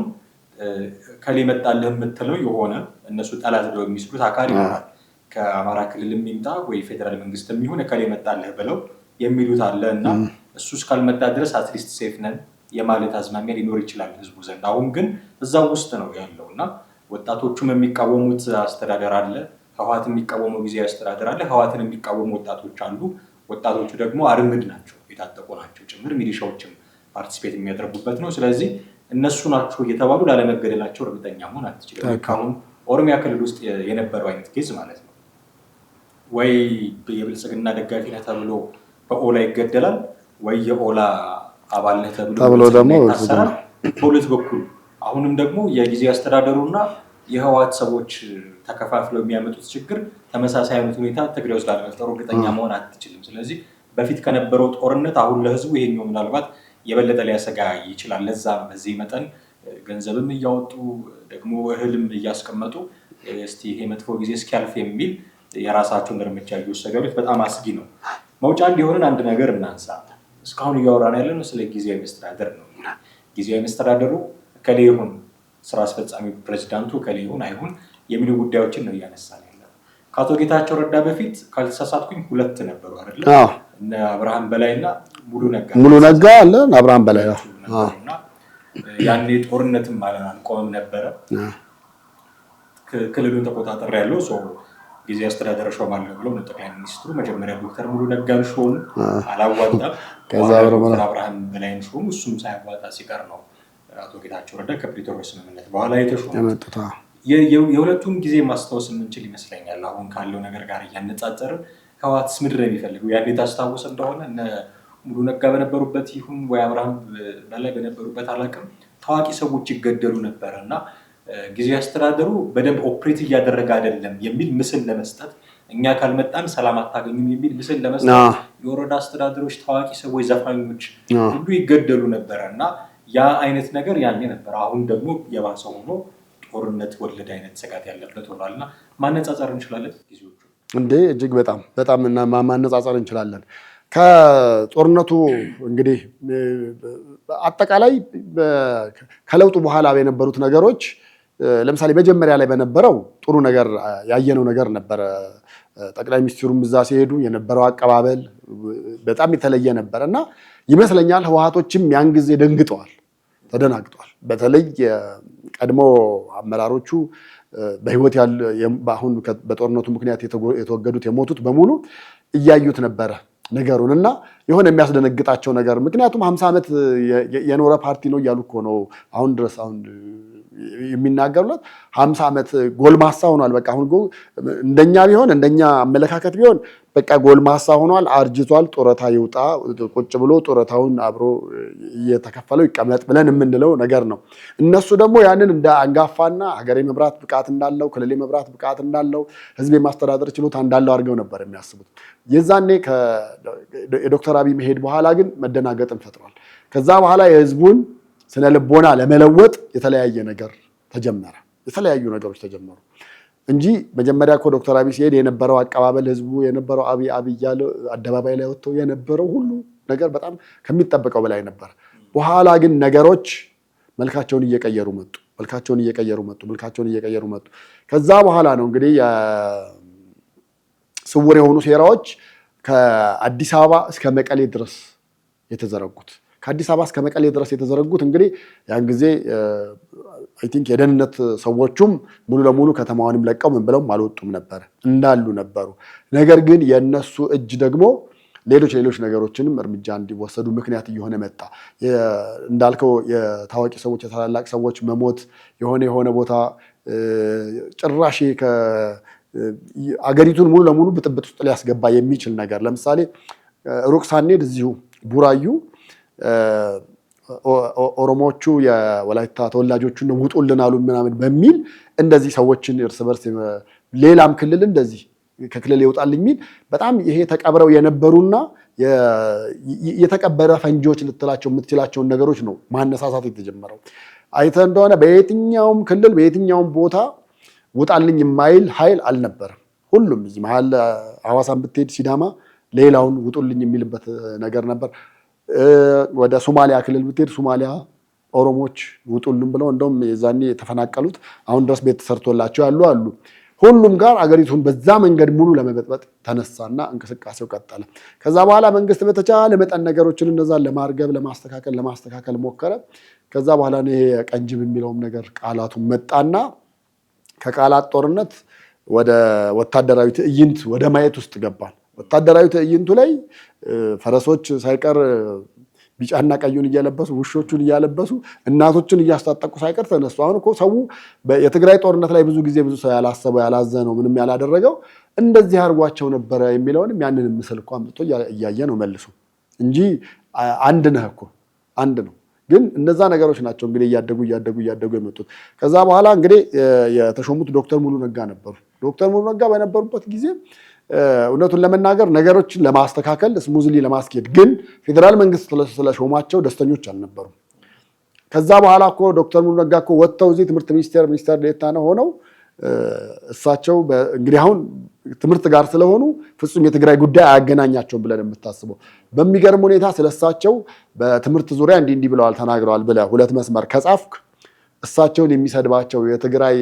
[SPEAKER 2] ከሌ መጣልህ የምትለው የሆነ እነሱ ጠላት ብለው የሚስሉት አካል ይሆናል። ከአማራ ክልል የሚምጣ ወይ ፌዴራል መንግስት የሚሆን ከሌ መጣልህ ብለው የሚሉት አለ እና እሱ እስካልመጣ ድረስ አትሊስት ሴፍ ነን የማለት አዝማሚያ ሊኖር ይችላል ህዝቡ ዘንድ። አሁን ግን እዛው ውስጥ ነው ያለው እና ወጣቶቹም የሚቃወሙት አስተዳደር አለ፣ ህወሓት የሚቃወመው ጊዜያዊ አስተዳደር አለ፣ ህወሓትን የሚቃወሙ ወጣቶች አሉ። ወጣቶቹ ደግሞ አርምድ ናቸው፣ የታጠቁ ናቸው ጭምር ሚሊሻዎችም ፓርቲስፔት የሚያደርጉበት ነው። ስለዚህ እነሱ ናቸው እየተባሉ ላለመገደላቸው እርግጠኛ መሆን አትችልም። አሁን ኦሮሚያ ክልል ውስጥ የነበረው አይነት ኬዝ ማለት ነው። ወይ የብልጽግና ደጋፊ ነህ ተብሎ በኦላ ይገደላል፣ ወይ የኦላ አባል ነህ ተብሎ ደግሞ ይታሰራል። በሁለት በኩል አሁንም ደግሞ የጊዜያዊ አስተዳደሩና የህወሓት ሰዎች ተከፋፍለው የሚያመጡት ችግር ተመሳሳይ አይነት ሁኔታ ትግራይ ውስጥ ላለመፍጠሩ እርግጠኛ መሆን አትችልም። ስለዚህ በፊት ከነበረው ጦርነት አሁን ለህዝቡ ይሄኛው ምናልባት የበለጠ ሊያሰጋ ይችላል። ለዛ በዚህ መጠን ገንዘብም እያወጡ ደግሞ እህልም እያስቀመጡ እስቲ ይሄ መጥፎ ጊዜ እስኪያልፍ የሚል የራሳቸውን እርምጃ እየወሰዱ በጣም አስጊ ነው። መውጫ እንዲሆንን አንድ ነገር እናንሳ። እስካሁን እያወራን ያለ ነው ስለ ጊዜያዊ መስተዳደር ነው። ጊዜያዊ መስተዳደሩ ከሌ ይሁን ስራ አስፈጻሚ ፕሬዚዳንቱ ከሌ ይሁን አይሁን የሚሉ ጉዳዮችን ነው እያነሳን ያለ። ከአቶ ጌታቸው ረዳ በፊት ካልተሳሳትኩኝ 2 ነበሩ አይደለ? እነ አብርሃም በላይና ሙሉ ነጋ አለ። አብርሃም በላይ ነበሩና ያኔ ጦርነትም አልቆመም ነበረ። ክልሉን ተቆጣጠር ያለው ሰው ጊዜ አስተዳደር ሾማለሁ ብለው ነው ጠቅላይ ሚኒስትሩ መጀመሪያ ዶክተር ሙሉ ነጋን ሾሙ። አላዋጣም። ከዛ አብርሃም በላይን ሾሙ። እሱም ሳያዋጣ ሲቀር ነው አቶ ጌታቸው ረዳ ከፕሪቶሪያ ስምምነት በኋላ የተሾሙት። የሁለቱም ጊዜ ማስታወስ የምንችል ይመስለኛል። አሁን ካለው ነገር ጋር እያነጻጸርን ህወሓትስ ምንድን ነው የሚፈልገው? ያኔ ታስታውስ እንደሆነ እነ ሙሉ ነጋ በነበሩበት ይሁን ወይ አብርሃም በላይ በነበሩበት አላውቅም፣ ታዋቂ ሰዎች ይገደሉ ነበረ እና ጊዜያዊ አስተዳደሩ በደንብ ኦፕሬት እያደረገ አይደለም የሚል ምስል ለመስጠት፣ እኛ ካልመጣን ሰላም አታገኙም የሚል ምስል ለመስጠት የወረዳ አስተዳደሮች፣ ታዋቂ ሰዎች፣ ዘፋኞች ሁሉ ይገደሉ ነበረ እና ያ አይነት ነገር ያኔ ነበር። አሁን ደግሞ የባሰ ሆኖ ጦርነት ወለድ አይነት ስጋት ያለበት ሆኗል እና ማነጻጸር እንችላለን ጊዜዎቹ
[SPEAKER 1] እንዴ? እጅግ በጣም እና ማነጻጸር እንችላለን። ከጦርነቱ እንግዲህ አጠቃላይ ከለውጡ በኋላ የነበሩት ነገሮች ለምሳሌ መጀመሪያ ላይ በነበረው ጥሩ ነገር ያየነው ነገር ነበረ። ጠቅላይ ሚኒስትሩም እዛ ሲሄዱ የነበረው አቀባበል በጣም የተለየ ነበር እና ይመስለኛል ህወሓቶችም ያን ጊዜ ደንግጠዋል፣ ተደናግጠዋል። በተለይ ቀድሞ አመራሮቹ በህይወት አሁን በጦርነቱ ምክንያት የተወገዱት የሞቱት በሙሉ እያዩት ነበረ ነገሩን እና የሆነ የሚያስደነግጣቸው ነገር ምክንያቱም 50 ዓመት የኖረ ፓርቲ ነው እያሉ እኮ ነው አሁን ድረስ የሚናገሩለት 50 ዓመት ጎልማሳ ሆኗል። በቃ አሁን እንደኛ ቢሆን እንደኛ አመለካከት ቢሆን በቃ ጎልማሳ ሆኗል፣ አርጅቷል፣ ጡረታ ይውጣ፣ ቁጭ ብሎ ጡረታውን አብሮ እየተከፈለው ይቀመጥ ብለን የምንለው ነገር ነው። እነሱ ደግሞ ያንን እንደ አንጋፋና ሀገር የመብራት ብቃት እንዳለው፣ ክልል የመብራት ብቃት እንዳለው፣ ህዝብ የማስተዳደር ችሎታ እንዳለው አድርገው ነበር የሚያስቡት። የዛኔ የዶክተር አብይ መሄድ በኋላ ግን መደናገጥን ፈጥሯል። ከዛ በኋላ የህዝቡን ስነ ልቦና ለመለወጥ የተለያየ ነገር ተጀመረ። የተለያዩ ነገሮች ተጀመሩ እንጂ መጀመሪያ እኮ ዶክተር አብይ ሲሄድ የነበረው አቀባበል ህዝቡ የነበረው አብይ እያለ አደባባይ ላይ ወጥቶ የነበረው ሁሉ ነገር በጣም ከሚጠበቀው በላይ ነበር። በኋላ ግን ነገሮች መልካቸውን እየቀየሩ መጡ። ከዛ በኋላ ነው እንግዲህ ስውር የሆኑ ሴራዎች ከአዲስ አበባ እስከ መቀሌ ድረስ የተዘረጉት። ከአዲስ አበባ እስከ መቀሌ ድረስ የተዘረጉት እንግዲህ ያን ጊዜ አይ ቲንክ የደህንነት ሰዎቹም ሙሉ ለሙሉ ከተማዋንም ለቀው ምን ብለውም አልወጡም ነበር እንዳሉ ነበሩ። ነገር ግን የነሱ እጅ ደግሞ ሌሎች ነገሮችንም እርምጃ እንዲወሰዱ ምክንያት እየሆነ መጣ። እንዳልከው የታዋቂ ሰዎች የታላላቅ ሰዎች መሞት የሆነ ቦታ ጭራሽ አገሪቱን ሙሉ ለሙሉ ብጥብጥ ውስጥ ሊያስገባ የሚችል ነገር ለምሳሌ ሩቅ ሳንሄድ እዚሁ ቡራዩ ኦሮሞቹ የወላይታ ተወላጆቹን ውጡልን አሉ ምናምን በሚል እንደዚህ ሰዎችን እርስ በርስ ሌላም ክልል እንደዚህ ከክልል ይወጣል የሚል በጣም ይሄ ተቀብረው የነበሩና የተቀበረ ፈንጂዎች ልትላቸው የምትችላቸውን ነገሮች ነው ማነሳሳት የተጀመረው። አይተ እንደሆነ በየትኛውም ክልል በየትኛውም ቦታ ውጣልኝ የማይል ኃይል አልነበረም። ሁሉም እዚህ መሀል ሐዋሳን ብትሄድ ሲዳማ ሌላውን ውጡልኝ የሚልበት ነገር ነበር። ወደ ሶማሊያ ክልል ብትሄድ ሶማሊያ ኦሮሞች ውጡልን ብለው እንደውም የዛኔ የተፈናቀሉት አሁን ድረስ ቤት ተሰርቶላቸው ያሉ አሉ። ሁሉም ጋር አገሪቱን በዛ መንገድ ሙሉ ለመበጥበጥ ተነሳና እንቅስቃሴው ቀጠለ። ከዛ በኋላ መንግስት በተቻለ መጠን ነገሮችን እነዛን ለማርገብ ለማስተካከል ሞከረ። ከዛ በኋላ ነው ይሄ ቀንጅብ የሚለውም ነገር ቃላቱ መጣና ከቃላት ጦርነት ወደ ወታደራዊ ትዕይንት ወደ ማየት ውስጥ ገባል። ወታደራዊ ትዕይንቱ ላይ ፈረሶች ሳይቀር ቢጫና ቀዩን እያለበሱ ውሾቹን እያለበሱ እናቶችን እያስታጠቁ ሳይቀር ተነሱ። አሁን እኮ ሰው የትግራይ ጦርነት ላይ ብዙ ሰው ያላሰበው ያላዘነው ምንም ያላደረገው እንደዚህ አድርጓቸው ነበረ የሚለውንም ያንን ምስል እኮ አምጥቶ እያየ ነው መልሶ እንጂ አንድ ነህ እኮ አንድ ነው። ግን እነዛ ነገሮች ናቸው እንግዲህ እያደጉ የመጡት። ከዛ በኋላ እንግዲህ የተሾሙት ዶክተር ሙሉ ነጋ ነበሩ። ዶክተር ሙሉ ነጋ በነበሩበት ጊዜ እውነቱን ለመናገር ነገሮችን ለማስተካከል ስሙዝሊ ለማስኬድ ግን ፌዴራል መንግስት ስለሾማቸው ደስተኞች አልነበሩም። ከዛ በኋላ እኮ ዶክተር ሙሉ ነጋ እኮ ወጥተው እዚህ ትምህርት ሚኒስቴር ዴኤታ ነው ሆነው እሳቸው እንግዲህ አሁን ትምህርት ጋር ስለሆኑ ፍጹም የትግራይ ጉዳይ አያገናኛቸውም ብለን የምታስበው በሚገርም ሁኔታ ስለሳቸው በትምህርት ዙሪያ እንዲህ ብለዋል ተናግረዋል ብለህ 2 መስመር ከጻፍክ እሳቸውን የሚሰድባቸው የትግራይ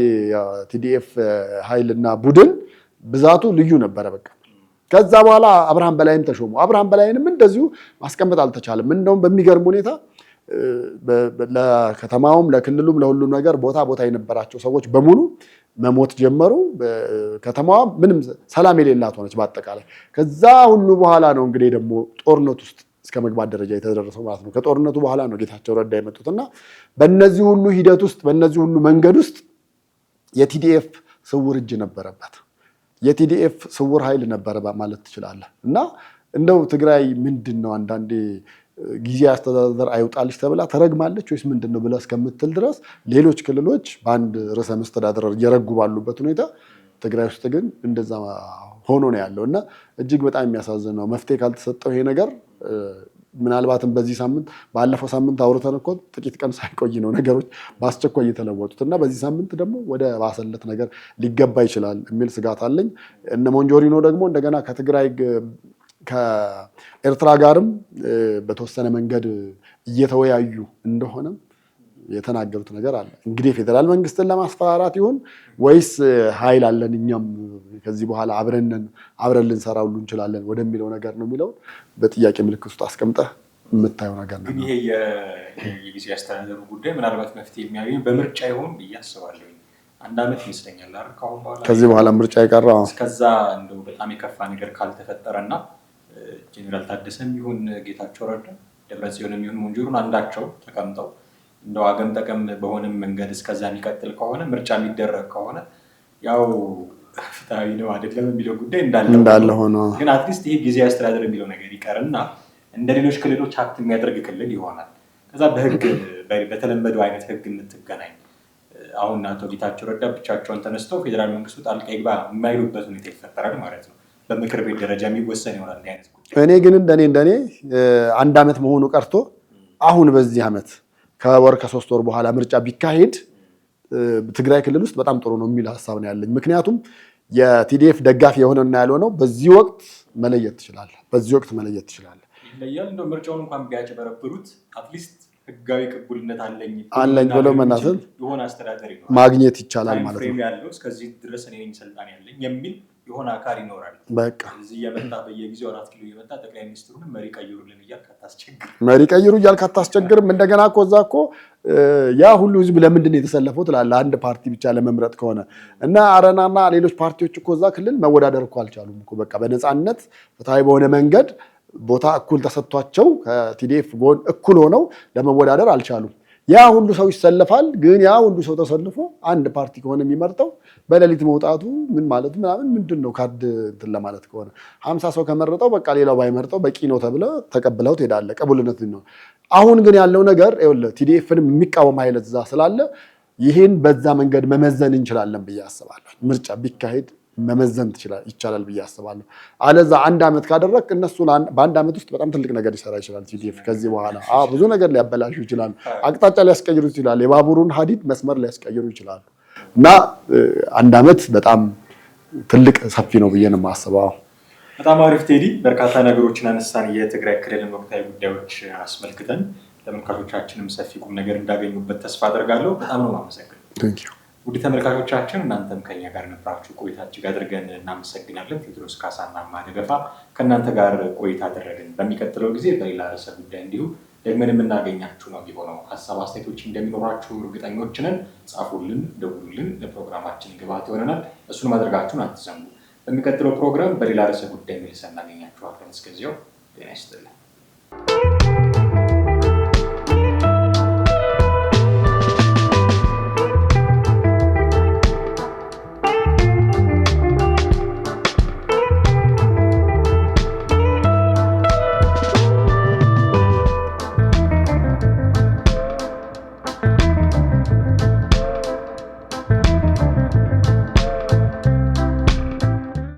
[SPEAKER 1] ቲዲኤፍ ኃይልና ቡድን ብዛቱ ልዩ ነበረ። በቃ ከዛ በኋላ አብርሃም በላይም ተሾሙ። አብርሃም በላይንም እንደዚሁ ማስቀመጥ አልተቻለም። እንደውም በሚገርም ሁኔታ ለከተማውም ለክልሉም ለሁሉም ነገር ቦታ የነበራቸው ሰዎች በሙሉ መሞት ጀመሩ። ከተማዋ ምንም ሰላም የሌላት ሆነች በአጠቃላይ። ከዛ ሁሉ በኋላ ነው እንግዲህ ደግሞ ጦርነት ውስጥ እስከ መግባት ደረጃ የተደረሰው ማለት ነው። ከጦርነቱ በኋላ ነው ጌታቸው ረዳ የመጡትና በእነዚህ ሁሉ ሂደት ውስጥ በእነዚህ ሁሉ መንገድ ውስጥ የቲዲኤፍ ስውር እጅ ነበረበት። የቲዲኤፍ ስውር ኃይል ነበረ ማለት ትችላለህ። እና እንደው ትግራይ ምንድን ነው አንዳንዴ ጊዜ አስተዳደር አይውጣልሽ ተብላ ተረግማለች ወይስ ምንድን ነው ብለህ እስከምትል ድረስ ሌሎች ክልሎች በአንድ ርዕሰ መስተዳድር እየረጉ ባሉበት ሁኔታ ትግራይ ውስጥ ግን እንደዛ ሆኖ ነው ያለው እና እጅግ በጣም የሚያሳዝን ነው። መፍትሄ ካልተሰጠው ይሄ ነገር ምናልባትም በዚህ ሳምንት ባለፈው ሳምንት አውርተን እኮ ጥቂት ቀን ሳይቆይ ነው ነገሮች በአስቸኳይ የተለወጡት እና በዚህ ሳምንት ደግሞ ወደ ባሰለት ነገር ሊገባ ይችላል የሚል ስጋት አለኝ። እነ ሞንጆሪኖ ደግሞ እንደገና ከትግራይ ከኤርትራ ጋርም በተወሰነ መንገድ እየተወያዩ እንደሆነ የተናገሩት ነገር አለ። እንግዲህ ፌዴራል መንግስትን ለማስፈራራት ይሆን ወይስ ኃይል አለን እኛም ከዚህ በኋላ አብረን ልንሰራ ሁሉ እንችላለን ወደሚለው ነገር ነው የሚለው በጥያቄ ምልክት ውስጥ አስቀምጠህ የምታየው ነገር ነው።
[SPEAKER 2] ይሄ የጊዜ አስተዳደሩ ጉዳይ ምናልባት መፍትሄ የሚያገኝ በምርጫ ይሆን ብዬ አስባለሁ። 1 ዓመት ይመስለኛል አይደል?
[SPEAKER 1] ከዚህ በኋላ ምርጫ የቀረው
[SPEAKER 2] እስከዛ እንደው በጣም የከፋ ነገር ካልተፈጠረና ጄኔራል ታደሰም ይሁን ጌታቸው ረዳ ደብረጽዮንም ይሁን ሞንጆሪኖ አንዳቸው ተቀምጠው እንደው አገም ጠቀም በሆነ መንገድ እስከዛ የሚቀጥል ከሆነ ምርጫ የሚደረግ ከሆነ ያው ፍትሃዊ ነው አይደለም የሚለው ጉዳይ እንዳለ ሆኖ ግን አትሊስት ይሄ ጊዜ አስተዳደር የሚለው ነገር ይቀርና እንደ ሌሎች ክልሎች ሀብት የሚያደርግ ክልል ይሆናል። ከዛ በህግ በተለመደው አይነት ህግ የምትገናኝ አሁን አቶ ጌታቸው ረዳ ብቻቸውን ተነስተው ፌዴራል መንግስቱ ጣልቃ ይግባ የማይሉበት ሁኔታ ይፈጠራል ማለት ነው። በምክር ቤት ደረጃ የሚወሰን ይሆናል እንዲህ አይነት ጉዳይ።
[SPEAKER 1] እኔ ግን እንደኔ 1 ዓመት መሆኑ ቀርቶ አሁን በዚህ ዓመት ከወር ከ3 ወር በኋላ ምርጫ ቢካሄድ ትግራይ ክልል ውስጥ በጣም ጥሩ ነው የሚል ሀሳብ ነው ያለኝ። ምክንያቱም የቲዲኤፍ ደጋፊ የሆነና ያልሆነው በዚህ ወቅት መለየት ትችላለህ።
[SPEAKER 2] ይለያል። እንደው ምርጫውን እንኳን ቢያጭበረብሩት አትሊስት ህጋዊ ቅቡልነት
[SPEAKER 1] አለኝ ብሎ መናፈል
[SPEAKER 2] የሆነ አስተዳደር
[SPEAKER 1] ማግኘት ይቻላል ማለት ነው።
[SPEAKER 2] ያለው እስከዚህ ድረስ እኔ ነኝ ስልጣን ያለኝ የሚል የሆነ አካል ይኖራል።
[SPEAKER 1] በቃ
[SPEAKER 2] እዚህ እየመጣ በየጊዜው 4 ኪሎ እየመጣ ጠቅላይ ሚኒስትሩን መሪ ቀይሩልን
[SPEAKER 1] እያልክ አታስቸግርም። እንደገና እኮ እዛ እኮ ያ ሁሉ ህዝብ ለምንድን ነው የተሰለፈው ትላለህ? አንድ ፓርቲ ብቻ ለመምረጥ ከሆነ እና አረናና ሌሎች ፓርቲዎች እኮ እዛ ክልል መወዳደር እኮ አልቻሉም እኮ በቃ በነፃነት ፍትሃዊ በሆነ መንገድ ቦታ እኩል ተሰጥቷቸው ከቲዲኤፍ ጎን እኩል ሆነው ለመወዳደር አልቻሉም። ያ ሁሉ ሰው ይሰለፋል። ግን ያ ሁሉ ሰው ተሰልፎ አንድ ፓርቲ ከሆነ የሚመርጠው በሌሊት መውጣቱ ምን ማለት ምንድን ነው? ካርድ እንትን ለማለት ከሆነ 50 ሰው ከመረጠው በቃ ሌላው ባይመርጠው በቂ ነው ተብለ ተቀብለው ትሄዳለህ። ቅቡልነት ነው። አሁን ግን ያለው ነገር ይኸውልህ ቲዲኤፍንም የሚቃወም ኃይል እዛ ስላለ ይህን በዛ መንገድ መመዘን እንችላለን ብዬ አስባለሁ። ምርጫ ቢካሄድ መመዘን ይቻላል ብዬ አስባለሁ። አለዛ 1 ዓመት ካደረክ እነሱ በ1 ዓመት ውስጥ በጣም ትልቅ ነገር ይሰራ ይችላል ቲዲኤፍ። ከዚህ በኋላ ብዙ ነገር ሊያበላሹ ይችላሉ። አቅጣጫ ሊያስቀይሩ ይችላሉ። የባቡሩን ሀዲድ መስመር ሊያስቀይሩ ይችላሉ። እና 1 ዓመት በጣም ትልቅ ሰፊ ነው ብዬ ነው የማስበው።
[SPEAKER 2] በጣም አሪፍ ቴዲ፣ በርካታ ነገሮችን አነሳን። የትግራይ ክልልን ወቅታዊ ጉዳዮች አስመልክተን ተመልካቾቻችንም ሰፊ ቁም ነገር እንዳገኙበት ተስፋ አደርጋለሁ። በጣም ነው የማመሰግነው። ውድ ተመልካቾቻችን እናንተም ከኛ ጋር ነበራችሁ ቆይታ እጅግ አድርገን እናመሰግናለን። ቴዎድሮስ ካሳና ማደገፋ ከእናንተ ጋር ቆይታ አደረግን። በሚቀጥለው ጊዜ በሌላ ርዕሰ ጉዳይ እንዲሁ ደግመን የምናገኛችሁ ነው የሚሆነው። ሀሳብ አስተያየቶች እንደሚኖራችሁ እርግጠኞች ነን። ጻፉልን፣ ደውሉልን፣ ለፕሮግራማችን ግብዓት ይሆነናል። እሱን ማድረጋችሁን አትዘንጉ። በሚቀጥለው ፕሮግራም በሌላ ርዕሰ ጉዳይ መልሰን እናገኛችኋለን። እስከዚያው ጤና ይስጥልን።